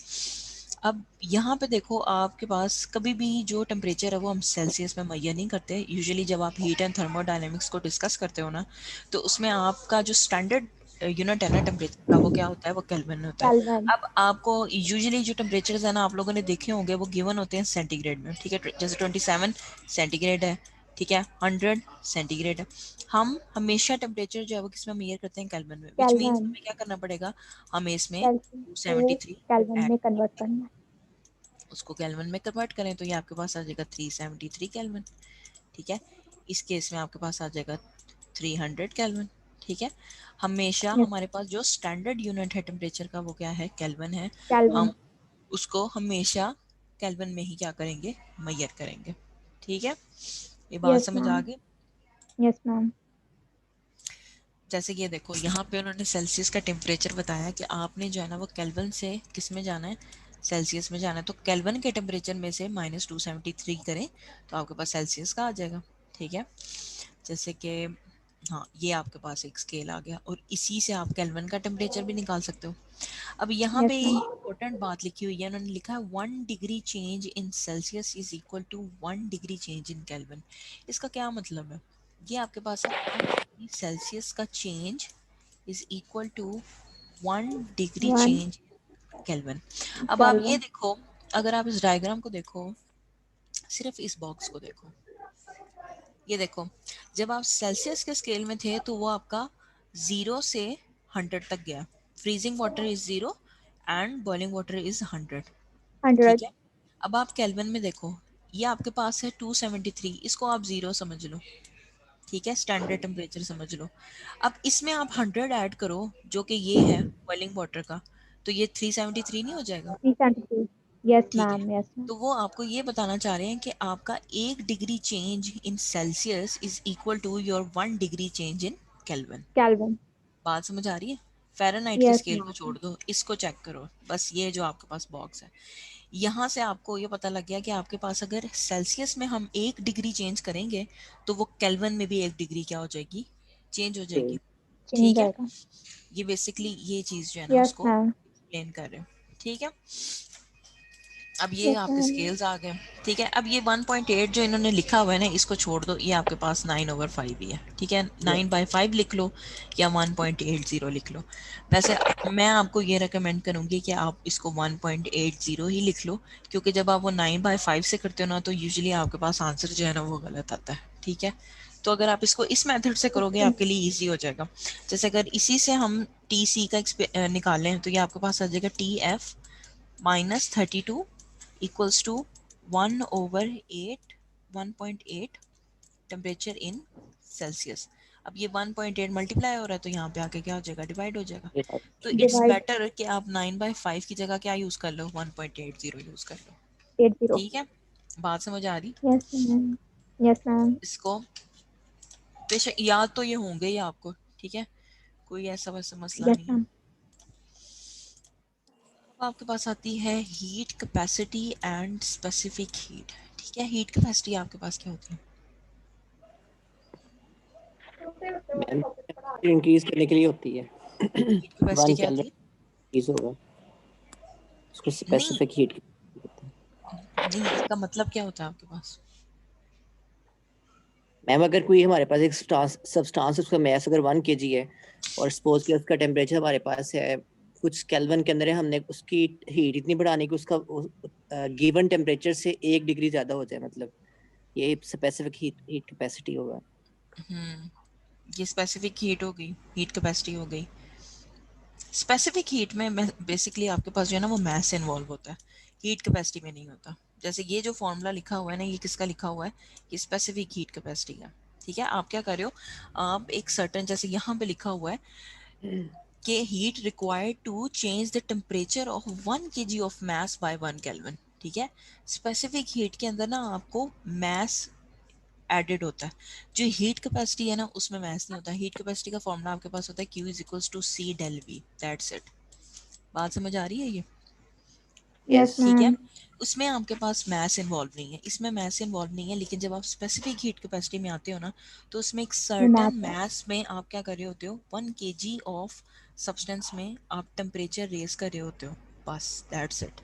अब यहाँ पे देखो, आपके पास कभी भी जो टेम्परेचर है वो हम सेल्सियस में मेजर नहीं करते। यूजुअली जब आप हीट एंड थर्मोडायनेमिक्स को डिस्कस करते हो ना, तो उसमें आपका जो स्टैंडर्ड यूनिट है ना टेम्परेचर का, वो क्या होता है, वो केल्विन होता है। केल्विन। अब आपको यूजुअली जो टेम्परेचर है ना, आप लोगों ने देखे होंगे, वो गिवन होते हैं सेंटीग्रेड में, ठीक है। जैसे 27 सेंटीग्रेड है, ठीक है, 100 सेंटीग्रेड है। हम हमेशा टेम्परेचर जो है वो किस में मेजर करते हैं, केल्विन में, विच मीन्स केल्विन। हमें क्या करना पड़ेगा, हमें इसमें सेल्सियस को 273 केल्विन ऐड, में कन्वर्ट करना है। उसको केल्विन में कन्वर्ट करें तो ये आपके पास आ जाएगा 373 केल्विन, ठीक है। इस केस में आपके पास आ जाएगा 300 केल्विन, ठीक है। हमेशा यस। हमारे पास जो स्टैंडर्ड यूनिट है टेम्परेचर का वो क्या है, केल्विन है। केल्विन। हम उसको हमेशा केल्विन में ही क्या करेंगे, मेजर करेंगे, ठीक है। ये बात यस समझ आ मैम। गई? Yes ma'am. जैसे कि ये देखो, यहाँ पे उन्होंने सेल्सियस का टेम्परेचर बताया कि आपने जो है ना वो केल्विन से किस में जाना है, सेल्सियस में जाना है। तो केल्विन के टेम्परेचर में से माइनस 273 करें तो आपके पास सेल्सियस का आ जाएगा, ठीक है। जैसे कि हाँ, ये आपके पास एक स्केल आ गया, और इसी से आप केल्विन का टेम्परेचर भी निकाल सकते हो। अब यहाँ पे यस मैम। इम्पोर्टेंट बात लिखी हुई है, उन्होंने लिखा है 1 degree change in Celsius is equal to 1 degree change in kelvin. इसका क्या मतलब है, ये आपके पास है सेल्सियस का change is equal to 1 degree 1 change kelvin. अब आप ये केल्विन। देखो, अगर आप इस डायग्राम को देखो, सिर्फ इस बॉक्स को देखो, ये देखो, जब आप सेल्सियस के स्केल में थे तो वो आपका 0 से 100 तक गया। Freezing water is 0 and boiling water is 100, 100। ठीक है। अब आप केल्विन में देखो, ये आपके पास है 273, इसको आप 0 समझ लो, ठीक है, स्टैंडर्ड टेम्परेचर समझ लो। अब इसमें आप 100 ऐड करो जो कि ये है बॉइलिंग वाटर का, तो ये 373 नहीं हो जाएगा, 373। यस ठीक है। मैम। Yes ma'am. तो वो आपको ये बताना चाह रहे हैं कि आपका 1 degree change in Celsius is equal to your 1 degree change in kelvin. Kelvin. बात समझ आ रही है? फ़ारेनहाइट के यस स्केल को छोड़ मैम। दो, इसको चेक करो, बस ये जो आपके पास बॉक्स है, यहाँ से आपको ये पता लग गया कि आपके पास अगर सेल्सियस में हम 1 डिग्री चेंज करेंगे तो वो केल्विन में भी 1 डिग्री क्या हो जाएगी, चेंज हो जाएगी, चेंज ठीक है। आएगा। ये बेसिकली ये चीज़ जो है ना यस उसको मैम। एक्सप्लेन कर रहे हैं, ठीक है। अब ये यस आपके मैम। स्केल्स आ गए, ठीक है। अब ये 1.8 जो इन्होंने लिखा हुआ है ना, इसको छोड़ दो, ये आपके पास 9/5 ही है, ठीक है। 9/5 लिख लो या 1.80 लिख लो। वैसे मैं आपको ये रिकमेंड करूँगी कि आप इसको 1.80 ही लिख लो, क्योंकि जब आप वो 9/5 से करते हो ना, तो यूजुअली आपके पास आंसर जो है ना वो गलत आता है, ठीक है। तो अगर आप इसको इस मेथड से करोगे आपके लिए ईजी हो जाएगा। जैसे अगर इसी से हम टी सी का निकालें तो ये आपके पास आ जाएगा TF minus 32 equals to 1/8 1.8 temperature in Celsius. अब ये 1.8 मल्टीप्लाई हो रहा है तो यहाँ पे आके क्या हो जाएगा, डिवाइड हो जाएगा। तो इट्स डिवाइड बेटर कि आप 9/5 की जगह क्या यूज कर लो, 1.80 यूज कर लो। 80। ठीक है, बात समझ आ रही? Yes ma'am, yes ma'am. इसको बेशक याद तो ये होंगे ही आपको, ठीक है, कोई ऐसा वैसा मसला यस नहीं है। मैम। अब आपके पास आती है heat capacity and specific heat. ठीक है, हीट कैपेसिटी आपके पास क्या होती है? मैम इंक्रीज करने के लिए होती है। हीट कैपेसिटी 1 क्या कैलोरी होती इंक्रीज होगा, उसको है? नहीं स्पेसिफिक हीट कहते हैं। नहीं, इसका मतलब क्या होता है आपके पास? मैम अगर कोई हमारे पास एक सब्सटेंस उसका मास अगर 1 kg है और सपोज कि उसका टेम्परेचर हमारे पास है कुछ केल्विन के अंदर है, हमने उसकी हीट इतनी बढ़ानी कि उसका गिवन टेम्परेचर से 1 डिग्री ज्यादा हो जाए, मतलब ये स्पेसिफिक हीट कैपेसिटी होगा। ये स्पेसिफिक हीट हो गई, हीट कैपेसिटी हो गई। स्पेसिफिक हीट में बेसिकली आपके पास जो है ना वो मास इन्वॉल्व होता है, हीट कैपेसिटी में नहीं होता। जैसे ये जो फॉर्मूला लिखा हुआ है ना, ये किसका लिखा हुआ है? ये स्पेसिफिक हीट कैपेसिटी का। ठीक है, आप क्या कर रहे हो, आप एक सर्टेन, जैसे यहाँ पे लिखा हुआ है कि heat required to change the temperature of 1 kg of mass by 1 kelvin. ठीक है, स्पेसिफिक हीट के अंदर ना आपको मास एडेड होता है। जो हीट कैपेसिटी है ना उसमें मास नहीं होता। हीट कैपेसिटी का फॉर्मूला आपके पास होता है Q is equals to C del V, that's it. बात समझ आ रही है ये? यस ठीक है, मैम। उसमें आपके पास मैस इन्वॉल्व नहीं है, इसमें मैस इन्वॉल्व नहीं है। लेकिन जब आप स्पेसिफिक हीट कैपेसिटी में आते हो ना, तो उसमें एक सर्टेन मैथ है। मैस में आप क्या कर रहे होते हो, 1 kg ऑफ सब्सटेंस में आप टेम्परेचर रेज कर रहे होते हो, बस दैट्स इट।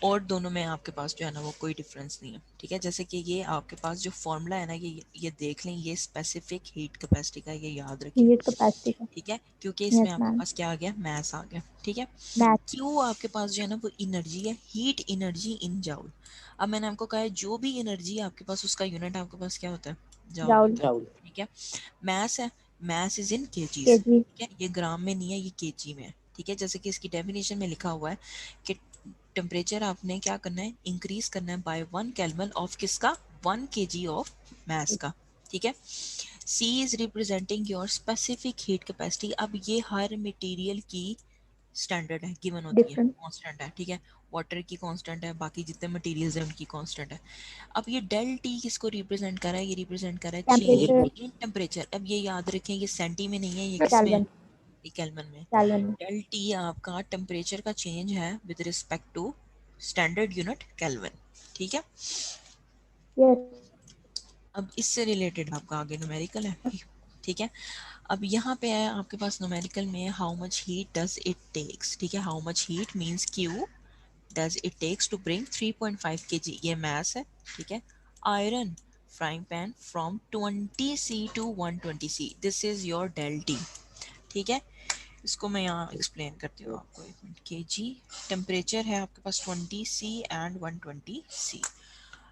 और दोनों में आपके पास जो है ना वो कोई डिफरेंस नहीं है। ठीक है, जैसे कि ये आपके पास जो फॉर्मूला है ना, ये देख लें, ये स्पेसिफिक हीट कैपेसिटी का, ये याद रखिए। हीट कैपेसिटी का। ठीक है, क्योंकि इसमें यस आपके मैम। पास क्या आ गया, मैस आ गया। ठीक है, मैथ। क्यू आपके पास जो है ना वो एनर्जी है, हीट एनर्जी इन जाउल। अब मैंने आपको कहा है जो भी एनर्जी आपके पास उसका यूनिट आपके पास क्या होता है, जाउल जाउल। होता है। ठीक है, मैस है, mass is in kgs. Kg. ठीक है, ये ग्राम में नहीं है, ये केजी में है। ठीक है, जैसे कि इसकी डेफिनेशन में लिखा हुआ है कि टेम्परेचर आपने क्या करना है, इंक्रीज करना है बाय 1 केल्विन ऑफ किसका, 1 kg ऑफ मास का। ठीक है, C is representing your specific heat capacity. अब ये हर मटेरियल की स्टैंडर्ड है, गिवन होती है, डिफरेंट। कांस्टेंट है। ठीक है, वाटर की कांस्टेंट है, बाकी जितने मटेरियल्स हैं उनकी कांस्टेंट है। अब ये डेल टी किसको रिप्रेजेंट कर रहा है, ये रिप्रेजेंट कर रहा है टेम्परेचर। Change in temperature. अब ये याद रखें, ये सेंटी में नहीं है, ये किस में है, केल्विन। ये केल्विन में। केल्विन में। डेल टी आपका टेम्परेचर का चेंज है with respect to standard unit kelvin. ठीक है, यस। अब इससे रिलेटेड आपका आगे न्यूमेरिकल है। ठीक है, अब यहाँ पे है आपके पास न्यूमेरिकल में how much heat does it takes. ठीक है, how much heat means Q does it takes to bring 3.5 kg, ये मास है। ठीक है, iron frying pan from 20C to 120C, this is your del T. ठीक है, इसको मैं यहाँ एक्सप्लेन करती हूँ आपको, एक मिनट। kg टेम्परेचर है आपके पास 20C एंड 120C।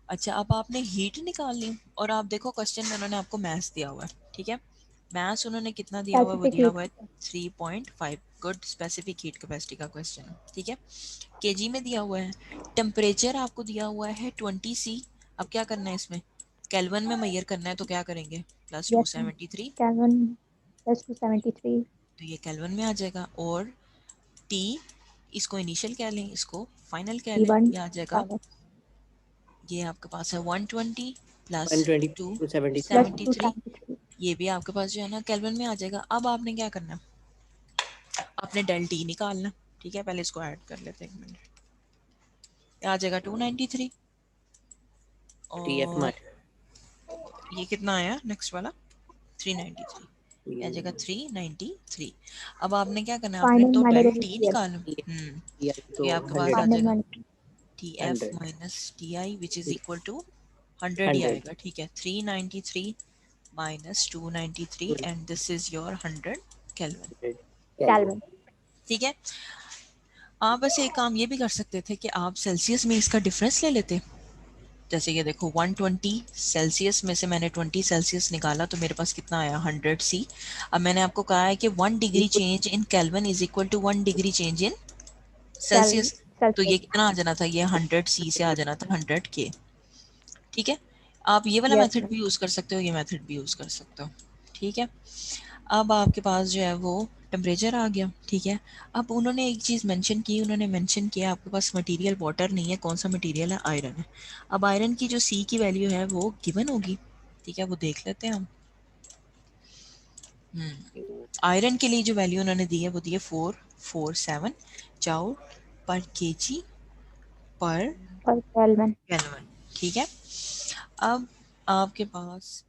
अच्छा, अब आपने हीट निकाल ली और आप देखो क्वेश्चन में उन्होंने आपको मैथ्स दिया हुआ है। ठीक है, मैथ्स उन्होंने कितना दिया हुआ है, वो स्पेसिफिक दिया हीट। हुआ है 3.5। गुड, स्पेसिफिक हीट कैपेसिटी का क्वेश्चन है। ठीक है, केजी में दिया हुआ है, टेम्परेचर आपको दिया हुआ है 20C। अब क्या करना है, इसमें केल्विन में मेजर करना है, तो क्या करेंगे, plus yes ma'am. 273, kelvin plus 273। तो ये केल्विन में आ जाएगा। और टी, इसको इनिशियल कह लें, इसको फाइनल कह लें, T1 ये आ जाएगा, फाइनल ये आपके पास है 120 प्लस 120 to 73। प्लस 273, 273। ये भी आपके पास जो है ना केल्विन में आ जाएगा। अब आपने क्या करना है, आपने डेल टी निकालना। ठीक है, पहले इसको ऐड कर लेते हैं, एक मिनट। ये आ जाएगा 293 TF और ये कितना आया नेक्स्ट वाला, 393, ये आ जाएगा 393। अब आपने क्या करना है, आपने फाइनल तो माइनस डेल टी इनिशियल। निकालना। तो तो ये आपके पास आ 100 फाइनल जाएगा minus. T F 100 minus T I which is equal to 100 ही 100 आएगा। ठीक है, 393 minus 293 and this is your 100 kelvin. Kelvin. ठीक है, आप वैसे एक काम ये भी कर सकते थे कि आप सेल्सियस में इसका डिफरेंस ले लेते। जैसे ये देखो 120 सेल्सियस में से मैंने 20 सेल्सियस निकाला तो मेरे पास कितना आया, 100C। अब मैंने आपको कहा है कि 1 degree change in kelvin is equal to 1 degree change in kelvin. Celsius. तो ये सेल्सियस। कितना आ जाना था, ये 100C से आ जाना था 100K। ठीक है, आप ये वाला यस मेथड मैम। भी यूज कर सकते हो, ये मेथड भी यूज कर सकते हो। ठीक ठीक है। अब आपके पास जो है वो टेम्परेचर आ गया, ठीक है। अब उन्होंने एक चीज़ मेंशन की, उन्होंने मेंशन किया आपके पास मटेरियल वाटर नहीं है, कौन सा मटेरियल है, आयरन है। अब आयरन की जो सी की वैल्यू है वो गिवन होगी, ठीक है, वो देख लेते हैं हम। आयरन के लिए जो वैल्यू उन्होंने दी है वो दी है 447 जूल पर केजी पर केल्विन। केल्विन, ठीक है। अब आपके पास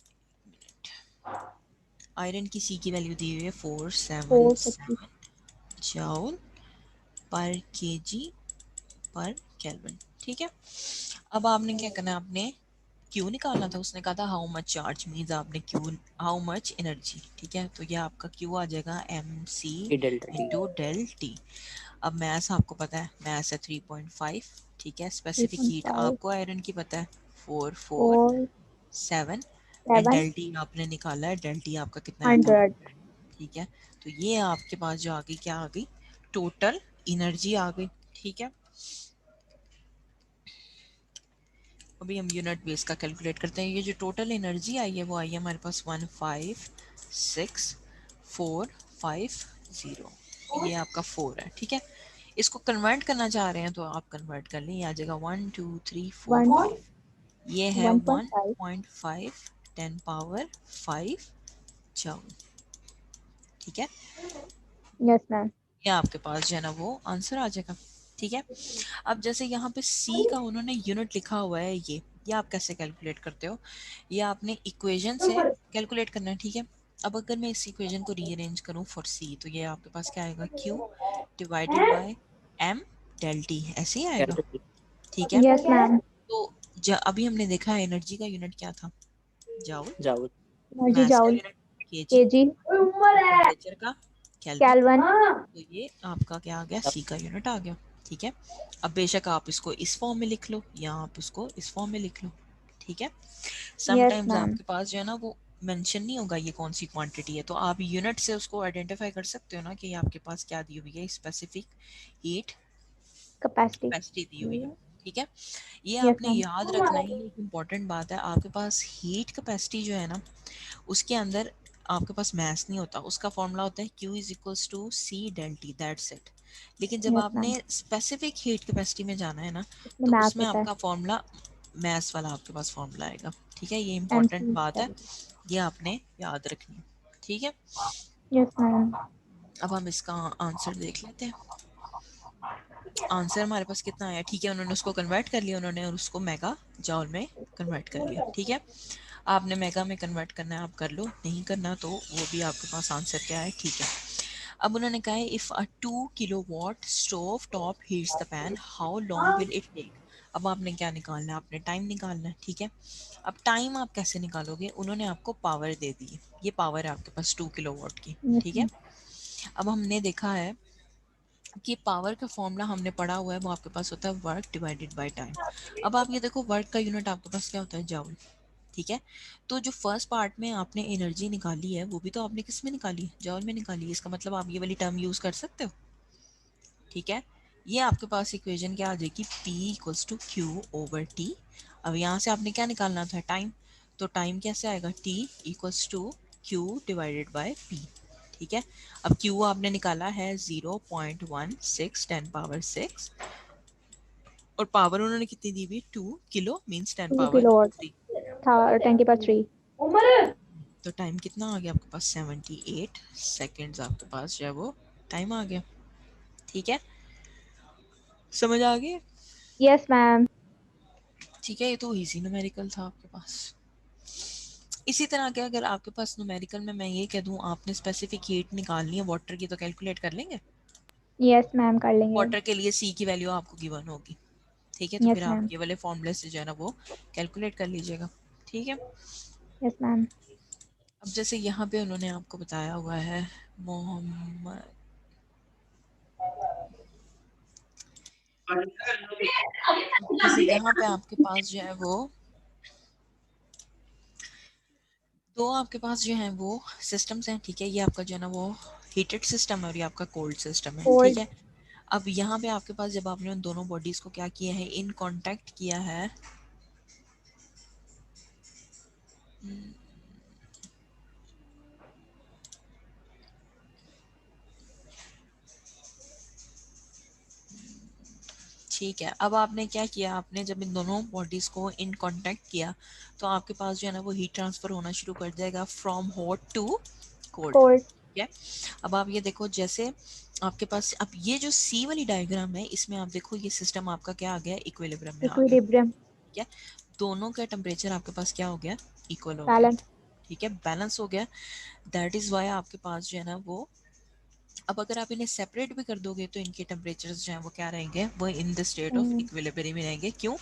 आयरन की सी की वैल्यू दी हुई है 477 जूल पर केजी पर केल्विन, ठीक है। अब आपने क्या करना है, आपने क्यू निकालना था। उसने कहा था हाउ मच चार्ज मीन्स आपने क्यू हाउ मच एनर्जी, ठीक है। तो ये आपका क्यू आ जाएगा M C delta T. Into del T. अब मैथ आपको पता है, मैथ है 3.5, ठीक है। स्पेसिफिक हीट 3.5 आपको आयरन की पता है 4 447 एंड 7 डेल टी आपने निकाला है, डेल टी आपका कितना है 100। ठीक है। तो ये आपके पास जो आ गई, क्या आ गई, टोटल एनर्जी आ गई, ठीक है। अभी हम यूनिट बेस का कैलकुलेट करते हैं। ये जो टोटल एनर्जी आई है वो आई है हमारे पास 156,450, ये आपका 4 है, ठीक है। इसको कन्वर्ट करना चाह रहे हैं तो आप कन्वर्ट कर लें, ये आ जाएगा 1 2 3 4 1 5, ये है 1.5। 1.5 10 पावर 5 जूल, ठीक है। Yes ma'am. ये आपके पास जो है ना वो आंसर आ जाएगा, ठीक है। अब जैसे यहाँ पे सी का उन्होंने यूनिट लिखा हुआ है, ये आप कैसे कैलकुलेट करते हो, ये आपने इक्वेशन से कैलकुलेट करना है, ठीक है। अब अगर मैं इस इक्वेशन को रीअरेंज करूँ फॉर सी, तो ये आपके पास क्या आएगा, Q divided by M del T, ऐसे ही आएगा, डेल्टा टी। ठीक है। Yes ma'am. तो अभी हमने देखा एनर्जी का यूनिट क्या था, जूल, जाओ। एनर्जी मास का joule, unit KG, KG, temperature का केल्विन। केल्विन। तो ये आपका क्या आ गया, सी का यूनिट आ गया, ठीक है। अब बेशक आप इसको इस फॉर्म में लिख लो या आप इसको इस फॉर्म में लिख लो, ठीक है। Yes sometimes ma'am. आपके पास जो है ना वो मेंशन नहीं होगा ये कौन सी क्वांटिटी है, तो आप यूनिट से उसको आइडेंटिफाई कर सकते हो ना कि आपके पास क्या दी हुई है, स्पेसिफिक हीट कैपेसिटी। कैपेसिटी दी हुई है, ठीक है। ये यस आपने मैम। याद रखना है, ये इम्पोर्टेंट बात है। आपके पास हीट कैपेसिटी जो है ना, उसके अंदर आपके पास मैस नहीं होता, उसका फॉर्मूला होता है Q is equals to C del T, that's it. लेकिन जब यस मैम। आपने स्पेसिफिक हीट कैपेसिटी में जाना है ना, इसमें तो मैथ उसमें होता है। आपका फॉर्मूला मैस वाला आपके पास फॉर्मूला आएगा, ठीक है। ये एमसी इंपॉर्टेंट बात है, स्क्वायर। ये आपने याद रखनी है, ठीक है। Yes ma'am. अब हम इसका आंसर देख लेते हैं। आंसर हमारे पास कितना आया, ठीक है। उन्होंने उसको कन्वर्ट कर लिया, उन्होंने उसको मेगा जॉल में कन्वर्ट कर लिया, ठीक है। आपने मेगा में कन्वर्ट करना है आप कर लो, नहीं करना तो वो भी आपके पास आंसर क्या है, ठीक है। अब उन्होंने कहा है if a 2 kilowatt stove top heats the pan how long will it take. अब आपने क्या निकालना है, आपने टाइम निकालना है, ठीक है। अब टाइम आप कैसे निकालोगे, उन्होंने आपको पावर दे दी है, ये पावर है आपके पास 2 किलोवाट की, यस ठीक है। मैम। अब हमने देखा है कि पावर का फॉर्मूला हमने पढ़ा हुआ है, वो आपके पास होता है वर्क डिवाइडेड बाय टाइम। अब आप ये देखो वर्क का यूनिट आपके पास क्या होता है, जूल, ठीक है। तो जो फर्स्ट पार्ट में आपने एनर्जी निकाली है वो भी तो आपने किस में निकाली, जॉल में निकाली है। इसका मतलब आप ये वाली टर्म यूज कर सकते हो, ठीक है। ये आपके पास इक्वेशन क्या आ जाएगी, P equals to Q over T. अब यहाँ से आपने क्या निकालना था, टाइम। तो टाइम कैसे आएगा, T equals to Q divided by P, ठीक है। अब Q आपने निकाला है 0.16 10 पावर 6 और पावर उन्होंने कितनी दी हुई, 2 किलो मीन्स 10 2 पावर किलोवाट 3। था 10 के पास 3। तो टाइम कितना आ गया आपके पास, 78 सेकेंड्स आपके पास जो है वो टाइम आ गया, ठीक है। समझ आ गई, यस मैम। ठीक है। ये तो इजी न्यूमेरिकल था आपके पास। इसी तरह के अगर आपके पास न्यूमेरिकल में मैं ये कह दूं आपने स्पेसिफिक हीट निकालनी है वाटर की, तो कैलकुलेट कर लेंगे। यस मैम कर लेंगे। वाटर के लिए सी की वैल्यू आपको गिवन होगी, ठीक है। तो फिर यस आप मैम। ये वाले फॉर्मूले से जो है ना वो कैलकुलेट कर लीजिएगा, ठीक है। Yes ma'am. अब जैसे यहाँ पे उन्होंने आपको बताया हुआ है मोहम्मद, जैसे यहाँ पे आपके पास जो है वो दो आपके पास जो है वो सिस्टम्स हैं, ठीक है। ये आपका जो है ना वो हीटेड सिस्टम है और ये आपका कोल्ड सिस्टम है, ठीक कोल्ड। है। अब यहाँ पे आपके पास जब आपने उन दोनों बॉडीज को क्या किया है, इन कांटेक्ट किया है, ठीक है, अब आपने क्या किया, आपने जब इन दोनों बॉडीज को इन कांटेक्ट किया तो आपके पास जो है ना वो हीट ट्रांसफर होना शुरू कर जाएगा from hot to cold. Cold. ठीक है, अब आप ये देखो, जैसे आपके पास अब ये जो सी वाली डायग्राम है, इसमें आप देखो ये सिस्टम आपका क्या आ गया, इक्विलिब्रियम में आ गया। इक्विलिब्रियम। ठीक है, दोनों का टेम्परेचर आपके पास क्या हो गया, इक्वल हो गया। बैलेंस। ठीक है, बैलेंस हो गया। दैट इज वाई आपके पास जो है ना वो, अब अगर आप इन्हें सेपरेट भी कर दोगे तो इनके टेम्परेचर्स जो हैं वो क्या रहेंगे, वो in the state of equilibrium में रहेंगे। क्यों?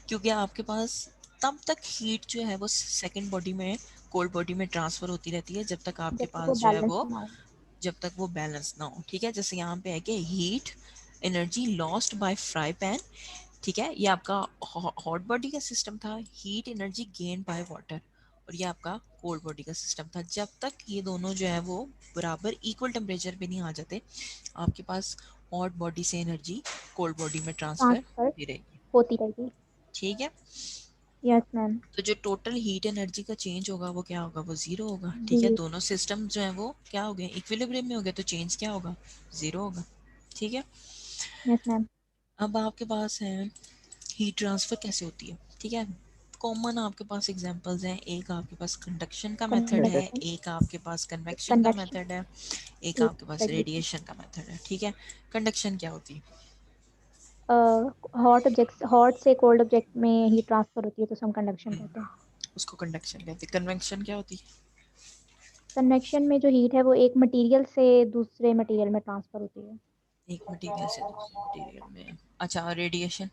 क्योंकि आपके पास तब तक हीट जो है वो सेकंड बॉडी में, कोल्ड बॉडी में ट्रांसफर होती रहती है जब तक आपके जब तक वो पास जो है बैलेंस वो, ना हो। जब तक वो बैलेंस ना हो। ठीक है, जैसे यहाँ पे है कि heat energy lost by fry pan. ठीक है, ये आपका हॉट बॉडी का सिस्टम था, heat energy gain by water. और ये आपका कोल्ड बॉडी का सिस्टम था। जब तक ये दोनों जो है वो बराबर इक्वल टेम्परेचर पे नहीं आ जाते, आपके पास हॉट बॉडी से एनर्जी कोल्ड बॉडी में ट्रांसफर ट्रांसफर होती रहेगी। होती रहेगी। ठीक है, यस मैम। तो जो टोटल हीट एनर्जी का चेंज होगा वो क्या होगा, वो जीरो होगा। ठीक है, जी। दोनों सिस्टम जो है वो क्या हो गए, इक्विलिब्रियम में हो गए, तो चेंज क्या होगा, जीरो होगा। ठीक है, यस मैम। अब आपके पास है हीट ट्रांसफर कैसे होती है। ठीक है, कॉमन आपके पास एग्जांपल्स हैं, एक आपके पास कंडक्शन का मेथड है, कंडक्शन। एक आपके पास कन्वेक्शन का कन्वेक्शन। मेथड है, एक एक आपके पास रेडिएशन। रेडिएशन का मेथड है। ठीक है, कंडक्शन क्या होती है, हॉट ऑब्जेक्ट, हॉट से कोल्ड ऑब्जेक्ट में हीट ट्रांसफर होती है तो हम कंडक्शन कहते हैं। उसको कंडक्शन कहते हैं। कन्वेक्शन क्या होती है, कन्वेक्शन में जो हीट है वो एक मटेरियल से दूसरे मटेरियल में ट्रांसफर होती है। एक मटेरियल से दूसरे मटेरियल में। अच्छा, रेडिएशन,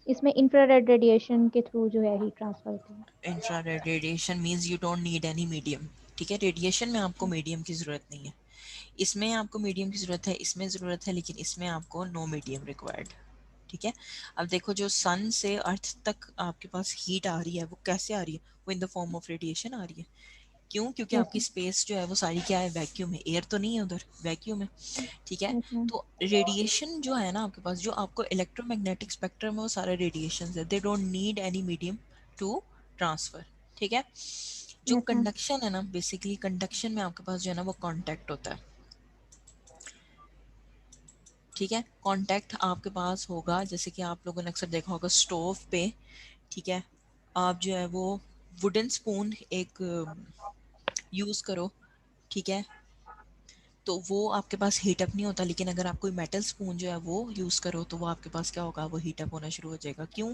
इसमें इंफ्रारेड रेडिएशन के थ्रू जो है हीट ट्रांसफर होती है। Infrared radiation means you don't need any medium. ठीक है, रेडिएशन में आपको मीडियम की ज़रूरत नहीं है, इसमें आपको मीडियम की ज़रूरत है, इसमें ज़रूरत है, लेकिन इसमें आपको नो मीडियम रिक्वायर्ड। ठीक है, अब देखो जो सन से अर्थ तक आपके पास हीट आ रही है वो कैसे आ रही है, वो in the form of radiation आ रही है। क्यों? क्योंकि यस आपकी स्पेस जो है वो सारी क्या है, वैक्यूम है, एयर तो नहीं है उधर, वैक्यूम है। ठीक है, यस मैम। तो रेडिएशन जो है ना आपके पास, जो आपको इलेक्ट्रोमैग्नेटिक स्पेक्ट्रम है वो सारे रेडिएशन है, they don't need any medium to transfer. ठीक है, जो यस मैम। कंडक्शन है ना, बेसिकली कंडक्शन में आपके पास जो है ना वो कांटेक्ट होता है। ठीक है, कांटेक्ट आपके पास होगा, जैसे कि आप लोगों ने अक्सर देखा होगा स्टोव पे। ठीक है, आप जो है वो वुडन स्पून एक यूज़ करो। ठीक है, तो वो आपके पास हीटअप नहीं होता, लेकिन अगर आप कोई मेटल स्पून जो है वो यूज़ करो तो वो आपके पास क्या होगा, वो हीटअप होना शुरू हो जाएगा। क्यों?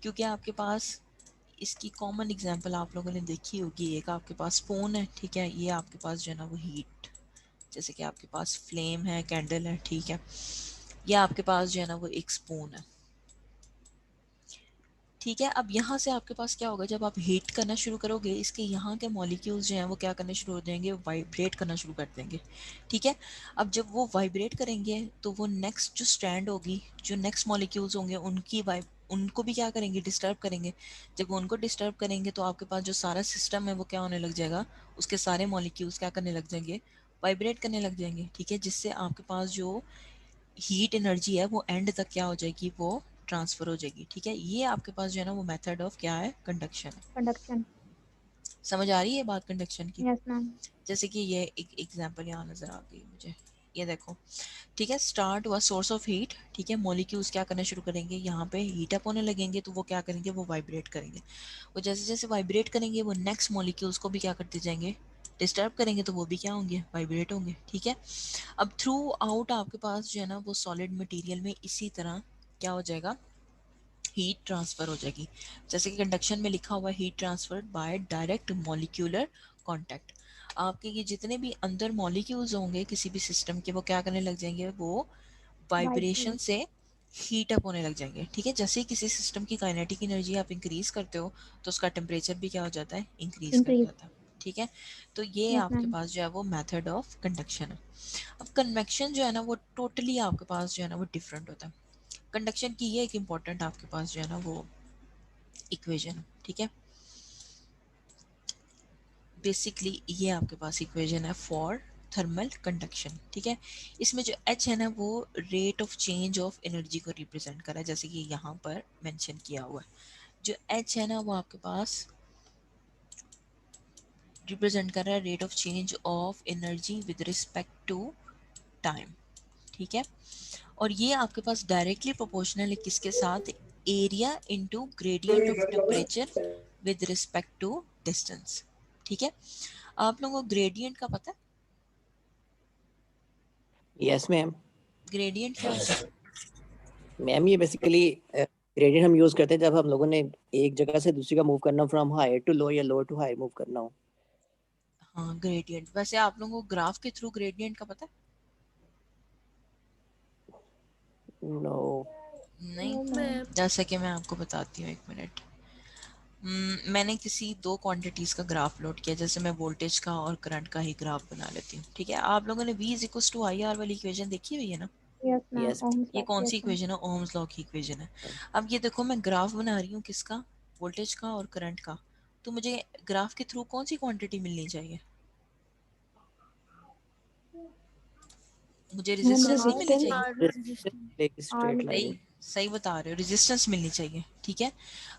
क्योंकि आपके पास, इसकी कॉमन एग्जांपल आप लोगों ने देखी होगी, एक आपके पास स्पून है। ठीक है, ये आपके पास जो है ना वो हीट, जैसे कि आपके पास फ्लेम है, कैंडल है। ठीक है, ये आपके पास जो है ना वो एक स्पून है। ठीक है, अब यहाँ से आपके पास क्या होगा, जब आप हीट करना शुरू करोगे, इसके यहाँ के मॉलिक्यूल्स जो हैं वो क्या करने शुरू हो जाएंगे, वाइब्रेट करना शुरू कर देंगे। ठीक है, अब जब वो वाइब्रेट करेंगे तो वो नेक्स्ट जो स्ट्रैंड होगी, जो नेक्स्ट मॉलिक्यूल्स होंगे उनकी उनको भी क्या करेंगे, डिस्टर्ब करेंगे। जब वो उनको डिस्टर्ब करेंगे तो आपके पास जो सारा सिस्टम है वो क्या होने लग जाएगा, उसके सारे मॉलिक्यूल्स क्या करने लग जाएंगे, वाइब्रेट करने लग जाएंगे। ठीक है, जिससे आपके पास जो हीट एनर्जी है वो एंड तक क्या हो जाएगी, वो ट्रांसफर हो जाएगी। ठीक है, ये आपके पास जो है ना वो मेथड ऑफ क्या है, कंडक्शन है। कंडक्शन। समझ आ रही है बात कंडक्शन की? Yes ma'am. जैसे कि ये एक एग्जांपल यहाँ नजर आ गई मुझे, ये देखो। ठीक है, स्टार्ट हुआ सोर्स ऑफ हीट। ठीक है, मॉलिक्यूल्स क्या करना शुरू करेंगे, यहाँ पे हीट अप होने लगेंगे, तो वो क्या करेंगे, वो वाइब्रेट करेंगे। वो जैसे जैसे वाइब्रेट करेंगे वो नेक्स्ट मॉलिक्यूल्स को भी क्या करते जाएंगे, डिस्टर्ब करेंगे, तो वो भी क्या होंगे, वाइब्रेट होंगे। ठीक है, अब थ्रू आउट आपके पास जो है ना वो सॉलिड मटेरियल में इसी तरह क्या हो जाएगा, हीट ट्रांसफर हो जाएगी। जैसे कि कंडक्शन में लिखा हुआ heat transfer by direct molecular contact. आपके ये जितने भी अंदर मॉलिक्यूल्स होंगे किसी भी सिस्टम के, वो क्या करने लग जाएंगे, वो वाइब्रेशन वाइब्रेट। से हीट अप होने लग जाएंगे। ठीक है, जैसे ही किसी सिस्टम की काइनेटिक एनर्जी आप इंक्रीज करते हो तो उसका टेम्परेचर भी क्या हो जाता है, इंक्रीज कर इंक्रीज। जाता है। ठीक है, तो ये यस आपके मैम। पास जो है वो मेथड ऑफ कंडक्शन है। अब कन्वेक्शन जो है ना वो टोटली आपके पास जो है ना वो डिफरेंट होता है। कंडक्शन की ये एक इम्पॉर्टेंट आपके पास जो है ना वो इक्वेशन। ठीक है, बेसिकली ये आपके पास इक्वेशन है फॉर थर्मल कंडक्शन। ठीक है, इसमें जो H है ना वो rate of change of energy को रिप्रेजेंट कर रहा है, जैसे कि यहाँ पर मेंशन किया हुआ है। जो H है ना वो आपके पास रिप्रेजेंट कर रहा है rate of change of energy with respect to time. ठीक है। और ये आपके पास डायरेक्टली प्रोपोर्शनल है किसके साथ, area into gradient of temperature with respect to distance. ठीक है, आप लोगों को ग्रेडियंट का पता है? Yes ma'am. ग्रेडियंट क्या होता है? मैम ये बेसिकली ग्रेडियंट हम यूज करते हैं जब हम लोगों ने एक जगह से दूसरी का मूव करना, फ्रॉम हायर टू लो या लोअर टू हाई मूव करना हो। हाँ ग्रेडियंट। वैसे आप लोगों को ग्राफ के थ्रू ग्रेडियंट का पता है? नो। नहीं, जैसा कि मैं आपको बताती हूँ, एक मिनट। मैंने किसी दो क्वांटिटीज का ग्राफ लोड किया, जैसे मैं वोल्टेज का और करंट का ही ग्राफ बना लेती हूँ। ठीक है, आप लोगों ने V is equal to I R वाली इक्वेशन देखी हुई है ना? Yes ma'am, yes. ओम्स ये लॉ। कौन यस सी मैम। इक्वेशन है? ओम्स लॉ की इक्वेशन है। अब ये देखो, मैं ग्राफ बना रही हूँ किसका, वोल्टेज का और करंट का। तो मुझे ग्राफ के थ्रू कौन सी क्वांटिटी मिलनी चाहिए? मुझे रेजिस्टेंस नहीं मिलनी चाहिए? स्ट्रेट सही लाइन। सही बता रहे हो, रेजिस्टेंस मिलनी चाहिए। ठीक है,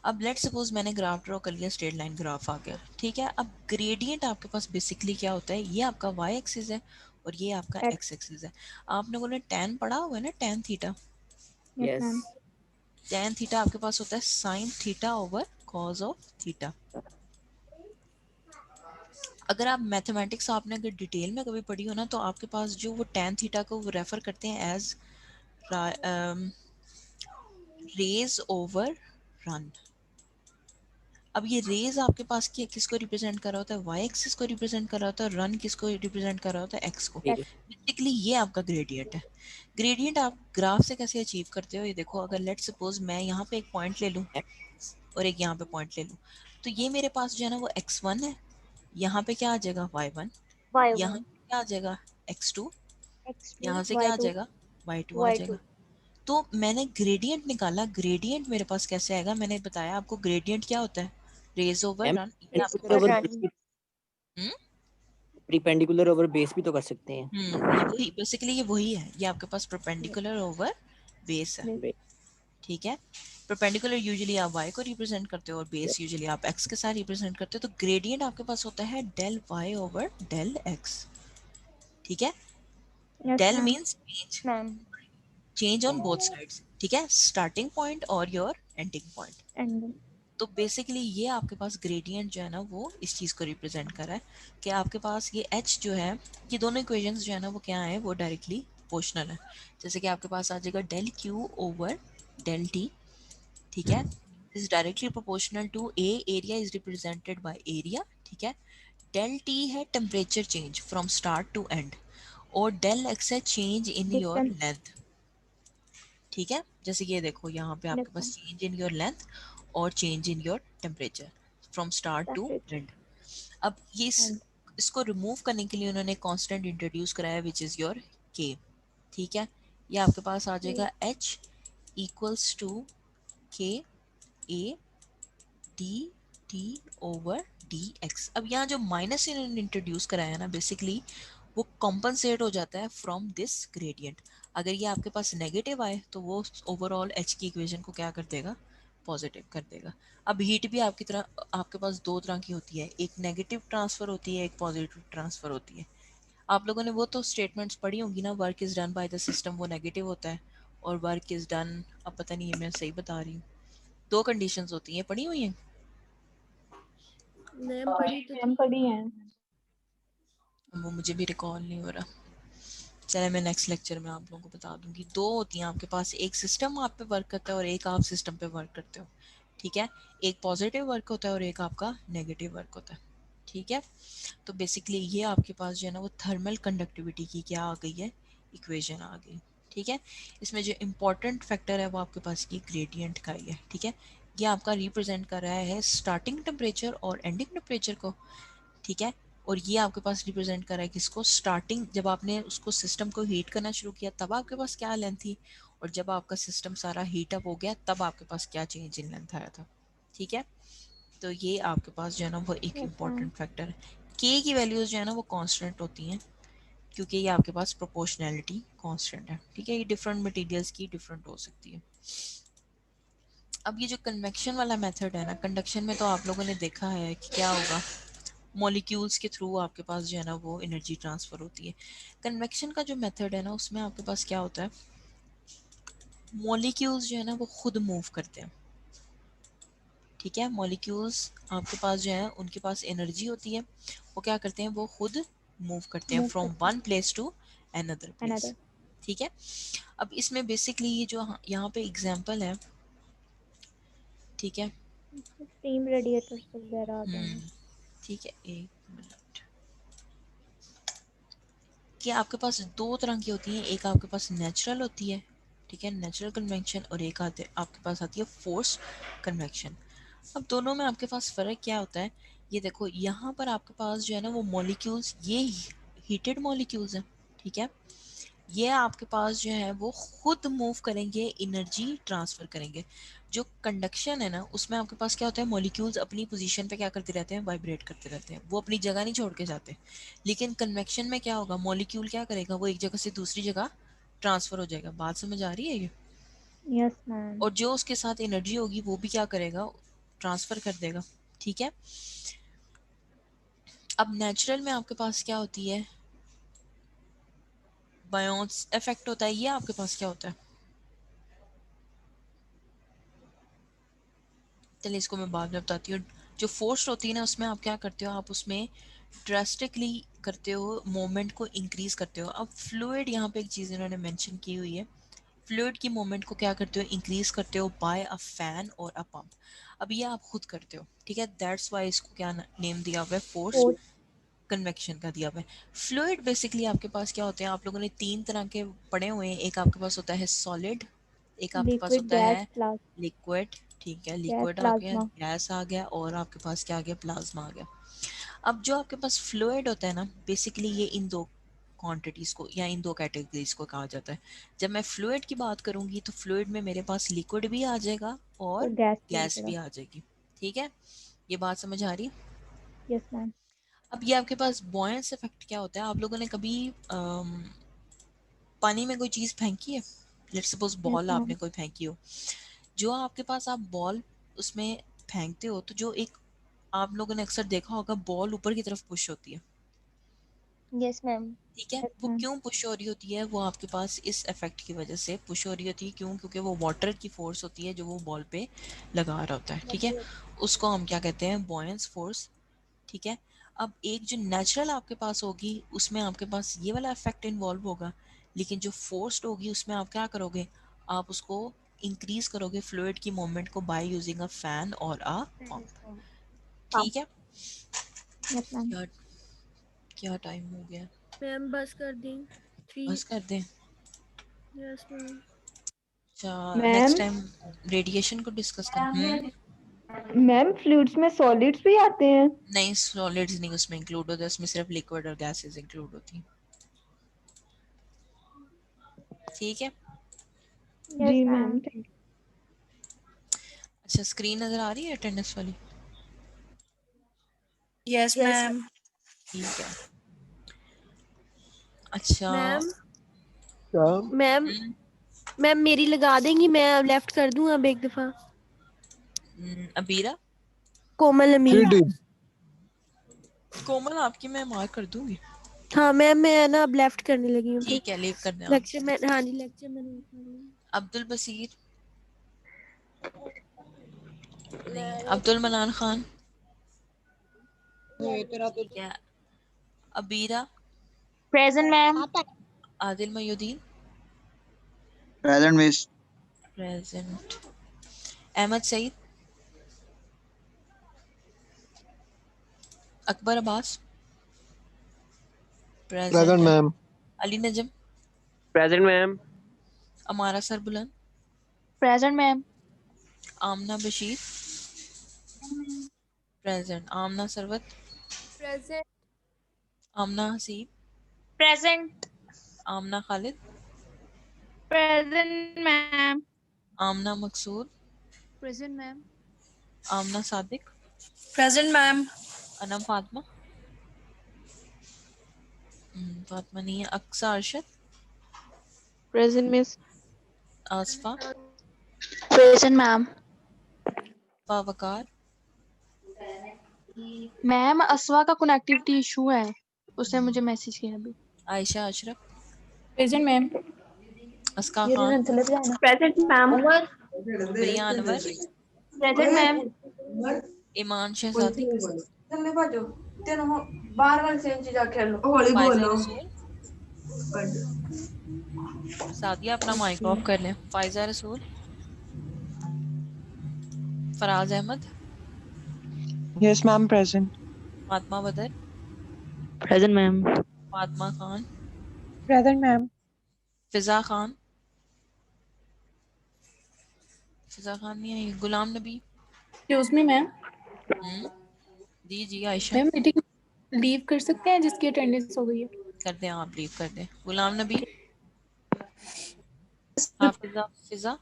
अब लेट्स सपोज मैंने ग्राफ ड्रॉ कर लिया, स्ट्रेट लाइन ग्राफ आ गया। ठीक है, अब ग्रेडियंट आपके पास बेसिकली क्या होता है, ये आपका y एक्सिस है और ये आपका x एक्सिस है। आप लोगों ने tan पढ़ा हुआ है ना, tan theta. Yes ma'am. tan theta आपके पास होता है sin theta over cos of theta. अगर आप मैथमेटिक्स आपने अगर डिटेल में कभी पढ़ी हो ना, तो आपके पास जो वो tan थीटा को वो रेफर करते हैं एज रेज ओवर रन। अब ये रेज आपके पास किसको रिप्रेजेंट कर रहा होता है, y एक्सिस को रिप्रेजेंट कर रहा होता है, रन किसको रिप्रेजेंट कर रहा होता है, x को। बेसिकली ये आपका ग्रेडियंट है। ग्रेडियंट आप ग्राफ से कैसे अचीव करते हो, ये देखो। अगर लेट सपोज मैं यहाँ पे एक पॉइंट ले लूँ और एक यहाँ पे पॉइंट ले लूँ, तो ये मेरे पास जो है ना वो x1 है, यहाँ पे क्या आ जाएगा y1, यहाँ पे क्या आ जाएगा x2, यहाँ से क्या आ जाएगा y2 आ जाएगा। तो मैंने ग्रेडियंट निकाला, ग्रेडियंट मेरे पास कैसे आएगा, मैंने बताया आपको ग्रेडियंट क्या होता है, रेज ओवर रन। ये आपके पास परपेंडिकुलर ओवर बेस भी तो कर सकते हैं। ये वही बेसिकली ये वही है, ये आपके पास परपेंडिकुलर ओवर बेस है। ठीक है, परपेंडिकुलर यूजुअली आप y को रिप्रेजेंट करते हो और बेस यूजुअली आप x के साथ रिप्रेजेंट करते हो। तो ग्रेडियंट आपके पास होता है del y over del x। ठीक है, del means change on both sides. ठीक है, स्टार्टिंग पॉइंट और योर एंडिंग पॉइंट। तो बेसिकली ये आपके पास ग्रेडियंट जो है ना वो इस चीज़ को रिप्रेजेंट कर रहा है कि आपके पास ये h जो है, ये दोनों इक्वेशंस जो है ना वो क्या है, वो डायरेक्टली प्रोपोर्शनल है। जैसे कि आपके पास आ जाएगा del q over del t। ठीक है, is directly proportional to a, area is represented by area. ठीक है, डेल t है temperature change from start to end, और डेल x है चेंज इन योर लेंथ। ठीक है, जैसे ये देखो यहाँ पे आपके पास चेंज इन योर लेंथ और change in your temperature from start to end. अब ये इसको रिमूव करने के लिए उन्होंने कांस्टेंट इंट्रोड्यूस कराया विच इज योर k। ठीक है, ये आपके पास आ जाएगा h equals to k a d t over dx। अब यहाँ जो माइनस इन्होंने इंट्रोड्यूस कराया है ना, बेसिकली वो कॉम्पनसेट हो जाता है फ्रॉम दिस ग्रेडियंट। अगर ये आपके पास नेगेटिव आए तो वो ओवरऑल h की इक्वेशन को क्या कर देगा, पॉजिटिव कर देगा। अब हीट भी आपकी तरह आपके पास दो तरह की होती है, एक नेगेटिव ट्रांसफर होती है, एक पॉजिटिव ट्रांसफर होती है। आप लोगों ने वो तो स्टेटमेंट्स पढ़ी होंगी ना, work is done by the system, वो नेगेटिव होता है, और वर्क इज डन, अब पता नहीं है मैं सही बता रही हूँ, दो कंडीशंस होती हैं, पढ़ी हुई हैं? मैम पढ़ी है। वो मुझे भी रिकॉल नहीं हो रहा, चले मैं नेक्स्ट लेक्चर में आप लोगों को बता दूंगी। दो होती हैं आपके पास, एक सिस्टम आप पे वर्क करता है और एक आप सिस्टम पे वर्क करते हो। ठीक है, एक पॉजिटिव वर्क होता है और एक आपका नेगेटिव वर्क होता है। ठीक है, तो बेसिकली ये आपके पास जो है ना वो थर्मल कंडक्टिविटी की क्या आ गई है, इक्वेशन आ गई। ठीक है, इसमें जो इम्पोर्टेंट फैक्टर है वो आपके पास ये ग्रेडियंट का ही है। ठीक है, ये आपका रिप्रेजेंट कर रहा है स्टार्टिंग टेम्परेचर और एंडिंग टेम्परेचर को। ठीक है, और ये आपके पास रिप्रेजेंट कर रहा है किसको, स्टार्टिंग जब आपने उसको सिस्टम को हीट करना शुरू किया तब आपके पास क्या लेंथ थी, और जब आपका सिस्टम सारा हीट अप हो गया तब आपके पास क्या चेंज इन लेंथ आया था। ठीक है, तो ये आपके पास जो है ना वो एक इम्पॉर्टेंट फैक्टर है। के की वैल्यूज जो है ना वो कांस्टेंट होती हैं क्योंकि ये आपके पास प्रोपोर्शनैलिटी कांस्टेंट है। ठीक है, ये डिफरेंट मटेरियल्स की डिफरेंट हो सकती है। अब ये जो कन्वेक्शन वाला मेथड है ना, कंडक्शन में तो आप लोगों ने देखा है कि क्या होगा, मॉलिक्यूल्स के थ्रू आपके पास जो है ना वो एनर्जी ट्रांसफर होती है। कन्वेक्शन का जो मेथड है ना उसमें आपके पास क्या होता है, मॉलिक्यूल्स जो है ना वो खुद मूव करते हैं, ठीक है। मॉलिक्यूल्स आपके पास जो है उनके पास एनर्जी होती है, वो क्या करते हैं, वो खुद मूव करते हैं मूव फ्रॉम करते वन प्लेस टू अनदर हैं प्लेस, अनदर। ठीक है। अब इसमें बेसिकली ये जो यहाँ पे एग्जांपल है, ठीक है। स्टीम रेडिएटर्स वगैरह आ गए हैं। ठीक है, एक मिनट। कि आपके पास दो तरह की होती हैं, एक आपके पास नेचुरल होती है, ठीक है, नेचुरल कन्वेक्शन, और एक आपके पास आती है फोर्स कन्वेक्शन। अब दोनों में आपके पास फ़र्क क्या होता है, ये देखो यहाँ पर आपके पास जो है ना वो मॉलिक्यूल्स, ये हीटेड मॉलिक्यूल्स हैं, ठीक है। ये आपके पास जो है वो खुद मूव करेंगे, एनर्जी ट्रांसफ़र करेंगे। जो कंडक्शन है ना उसमें आपके पास क्या होता है, मॉलिक्यूल्स अपनी पोजीशन पे क्या करते रहते हैं, वाइब्रेट करते रहते हैं, वो अपनी जगह नहीं छोड़ के जाते। लेकिन कन्वेक्शन में क्या होगा, मॉलिक्यूल क्या करेगा, वो एक जगह से दूसरी जगह ट्रांसफ़र हो जाएगा। बात समझ आ रही है ये? Yes ma'am. और जो उसके साथ एनर्जी होगी वो भी क्या करेगा, ट्रांसफ़र कर देगा, ठीक है। अब नेचुरल में आपके पास क्या होती है, बायोन्स इफेक्ट होता है। ये आपके पास क्या होता है, चलिए इसको मैं बाद में बताती हूँ। जो फोर्स होती है ना उसमें आप क्या करते हो, आप उसमें ड्रास्टिकली करते हो, मोमेंट को इंक्रीज करते हो। अब फ्लूइड, यहाँ पे एक चीज़ इन्होंने मेंशन की हुई है, फ्लूइड की मोमेंट को क्या करते हो, इंक्रीज करते हो बाय अ फैन और अ पंप। अब ये आप खुद करते हो, ठीक है, दैट्स वाई इसको क्या नेम दिया हुआ है, फोर्स फोर्स। कन्वेक्शन का दिया हुआ है। फ्लूइड बेसिकली आपके पास क्या होते हैं, आप लोगों ने तीन तरह के पढ़े हुए हैं, एक आपके पास होता है सॉलिड, एक आपके पास लिक्विड, होता गैस, है प्लाज लिक्विड, ठीक है, गैस लिक्विड आ गया, प्लाज्मा। गैस आ गया, और आपके पास क्या आ गया, प्लाज्मा आ गया। अब जो आपके पास फ्लूइड होता है ना, बेसिकली ये इन दो क्वांटिटीज को या इन दो कैटेगरीज को कहा जाता है। जब मैं फ्लूइड की बात करूंगी तो फ्लूइड में मेरे पास लिक्विड भी आ जाएगा और और गैस भी आ गैस भी जाएगा। आ जाएगी, ठीक है। ये बात समझ आ रही है? Yes ma'am. अब ये आपके पास बॉयंस इफेक्ट क्या होता है, आप लोगों ने कभी पानी में कोई चीज़ फेंकी है, let's suppose yes ball ma'am. आपने कोई फेंकी हो, जो आपके पास आप बॉल उसमें फेंकते हो तो जो एक आप लोगों ने अक्सर देखा होगा, बॉल ऊपर की तरफ पुश होती है, यस मैम। ठीक है। यस वो मैम। क्यों पुश हो रही होती है, वो आपके पास इस इफेक्ट की वजह से पुश हो रही होती है। क्यों? क्योंकि वो वाटर की फोर्स होती है जो वो बॉल पे लगा रहा होता है, ठीक है। उसको हम क्या कहते हैं, बॉयंस फोर्स, ठीक है। अब एक जो नेचुरल आपके पास होगी उसमें आपके पास ये वाला इफेक्ट इन्वॉल्व होगा, लेकिन जो फोर्स्ड होगी उसमें आप क्या करोगे, आप उसको इंक्रीज करोगे फ्लूइड की मूवमेंट को बाय यूजिंग अ फैन और अ पंप, पंप। ठीक है। Yes ma'am. क्या क्या टाइम हो गया, मैम बस कर दें। 3। बस कर दें? Yes ma'am. अच्छा, नेक्स्ट मैम टाइम रेडिएशन को डिस्कस कर। मैम फ्लूइड्स में सॉलिड्स भी आते हैं? नहीं, सॉलिड्स नहीं उसमें इंक्लूड होते, उसमें सिर्फ लिक्विड और गैसेस इंक्लूड होती हैं, ठीक है। यस जी मैम। मैम, थैंक अच्छा, स्क्रीन नजर आ रही है अटेंडेंस वाली? Yes yes ma'am. ठीक है। अच्छा, मैम। क्या? मैम हम्म, मैम मेरी लगा देंगी, मैं लेफ्ट कर दूं अब एक दफा। अबीरा, कोमल अमीर। 3D। कोमल आपकी मैं मार्क कर दूंगी, हाँ मैम, मैं ना अब लेफ्ट करने लगी हूँ फिर। ठीक है, लीव करने आप। लेक्चर में, हाँ जी लेक्चर मैंने कर लिया। अब्दुल बसीर नहीं, अब्दुल मनान खान, ठीक है, Abira, present ma'am. Adil Mayuddin present miss. Present, Ahmed Saeed, Akbar Abbas present present है, ma'am. Ali Najam, present ma'am. Amara Sarbuland, present ma'am. Amna Bashir present, Amna Sarwat, present. Amna Haseeb, present. Amna Khalid, present ma'am. Amna Maqsood, present ma'am. Amna Sadiq, present ma'am. Anam Fatima, Fatima नहीं है, Aqsa Arshad, present miss. Asifa, present ma'am. Fawkar, ma'am Aswa का कनेक्टिविटी इशू है, उसने मुझे मैसेज किया अभी। Ayesha Ashraf, present ma'am. Aska Khan, present ma'am. Priya Anwar, present ma'am. Iman Shahzadi, जल्दी भाजो तेनो बार बार सेम चीज आके लो हौली फायजा बोलो। रसूल, सादिया अपना माइक ऑफ कर लें। फायजा रसूल, Faraz Ahmad, Yes, ma'am, present. Fatima बदर, present ma'am. Fatima Khan, Present, ma'am. फिजा खान, फिजा खान नहीं आई। Ghulam Nabi, excuse me ma'am. जी जी आयशा, मैम मीटिंग लीव कर सकते हैं जिसकी अटेंडेंस हो गई है। कर दें, आप लीव कर दें। Ghulam Nabi, Hafiza Fiza,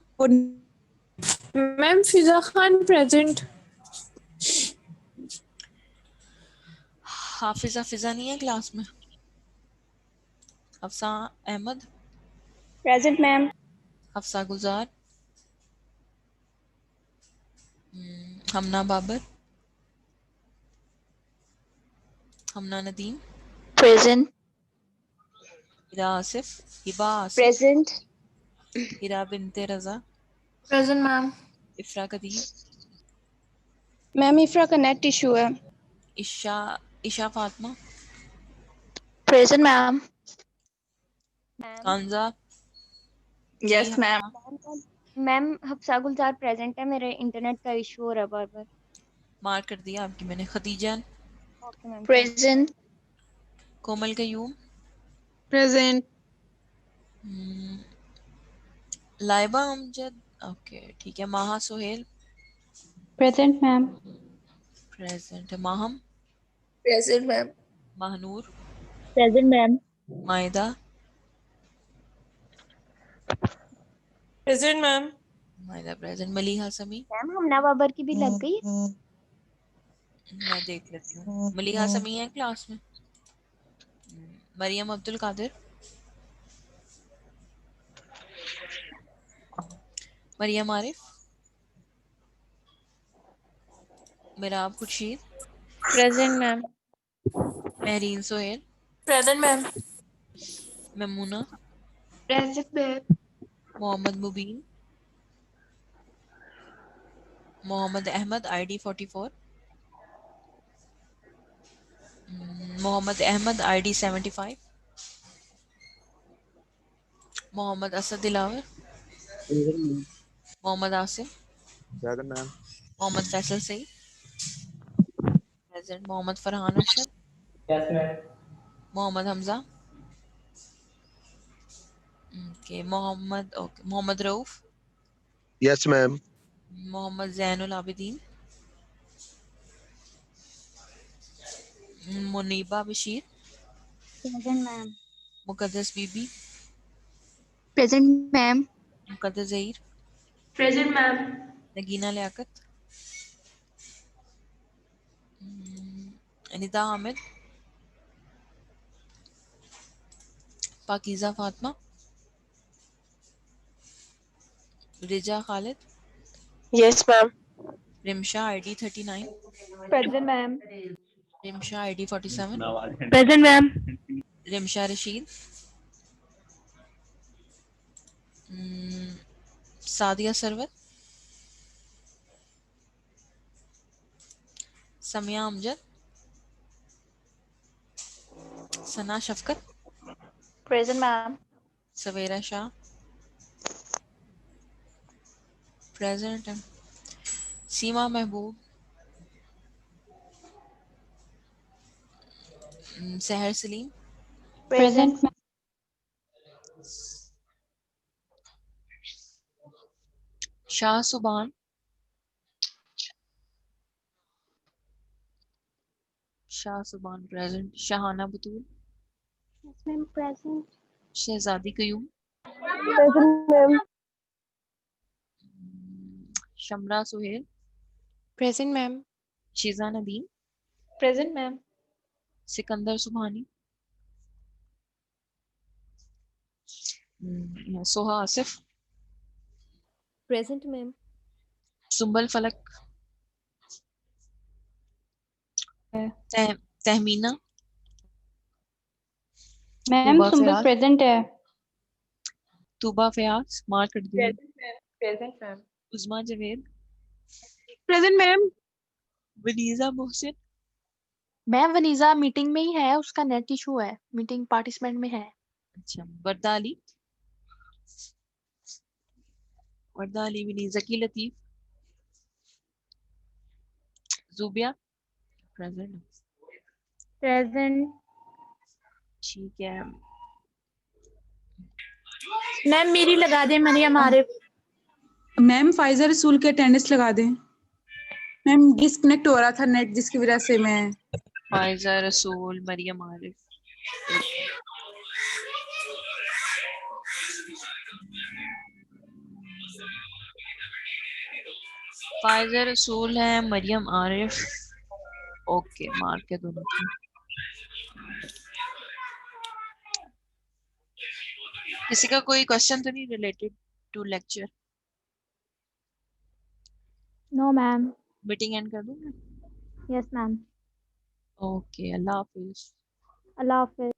ma'am Fiza Khan present. हाफिजा फिजा नहीं है क्लास में। Hafsa Ahmed, present ma'am. Hafsa Guzar, Hamna Babar, Hamna Nadeem, present. Hira Asif, Hiba Asif, present. Hira Binte Raza, present ma'am. Ifra Qadeer, ma'am Ifra का नेट इशू है। Isha Isha Fatima, present ma'am. Ma'am Kanza, जी yes ma'am. Hafsa, ma'am Hafsa Gulzar present है, मेरे इंटरनेट का इशू हो रहा है बार बार। मार्क कर दिया आपकी मैंने। Khadija, okay ma'am, present. Komal Qayyum, Present. Laiba Amjad, okay ठीक है। Maha Suhail, present ma'am. Present है। Maham, present ma'am. Mahnoor, present ma'am. Maida, present ma'am. Maida present. Maliha Sami, ma'am हमना बाबर की भी लग गई। मैं देख लेती हूँ। मलीहा समी है क्लास में। Maryam Abdul Qadir, Maryam Arif, Mirab Khurshid, present ma'am. Mehreen Sohail, present ma'am. Mamoona, present ma'am. Muhammad Mubeen, Muhammad Ahmed ID 44, Muhammad Ahmed ID 75, Muhammad Asad Dilawar, Muhammad Asim, Present, ma'am. Muhammad Faisal Saeed, present. Muhammad Farhan Arshad, Yes, ma'am. Muhammad Hamza, okay. Muhammad Rauf, Yes, ma'am. Muhammad Zainul Abidin, Muneeba Bashir, present ma'am. Muqaddas Bibi, present ma'am. Muqaddas Zaheer, present ma'am. Nagina Liaquat, Nida Hamid, Pakeeza Fatima, Riza Khalid, yes ma'am. Rimsha ID 39, present ma'am. Rimsha ID 47, present ma'am. Rimsha Rasheed, Sadia Sarwat, Samiya Amjad, Sana Shafqat, present ma'am. Savera Shah, present है। Seema Mehboob, Sahar Saleem, present ma'am. Shah Subhan, Shah Subhan present. Shahana Batool, yes ma'am present. Shahzadi Qayyum, present ma'am. Shamra Suhail, Present, ma'am. Sheeza Nadeem, present ma'am. Sikandar Subhani, Soha Asif, present ma'am. Sumbul Falak, Tehmina, ma'am Tuba Sumbul Fayyaz, present है। Tooba Fayyaz mark कर दिया। Present ma'am. Usma Javed, present ma'am. Wanija Mohsin, ma'am Wanija meeting में ही है, उसका net issue है, meeting participant में है। अच्छा वर्दा अली, वर्दा अली भी नहीं, जकी लतीफ, जुबिया प्रेजेंट, प्रेजेंट। ठीक है। मैम मेरी लगा दें मरियम आरिफ। मैम फाइजर रसूल के अटेंडेंस लगा दें। मैम डिस्कनेक्ट हो रहा था नेट, जिसकी वजह से मैं फाइजा रसूल मरियम आरिफ। फाइजा रसूल है, मरियम आरिफ। ओके मार्क है दोनों की। किसी का कोई क्वेश्चन तो नहीं related to lecture? No ma'am. Meeting end कर दूं मैं? Yes ma'am. ओके, अल्लाह हाफिज। अल्लाह हाफिज।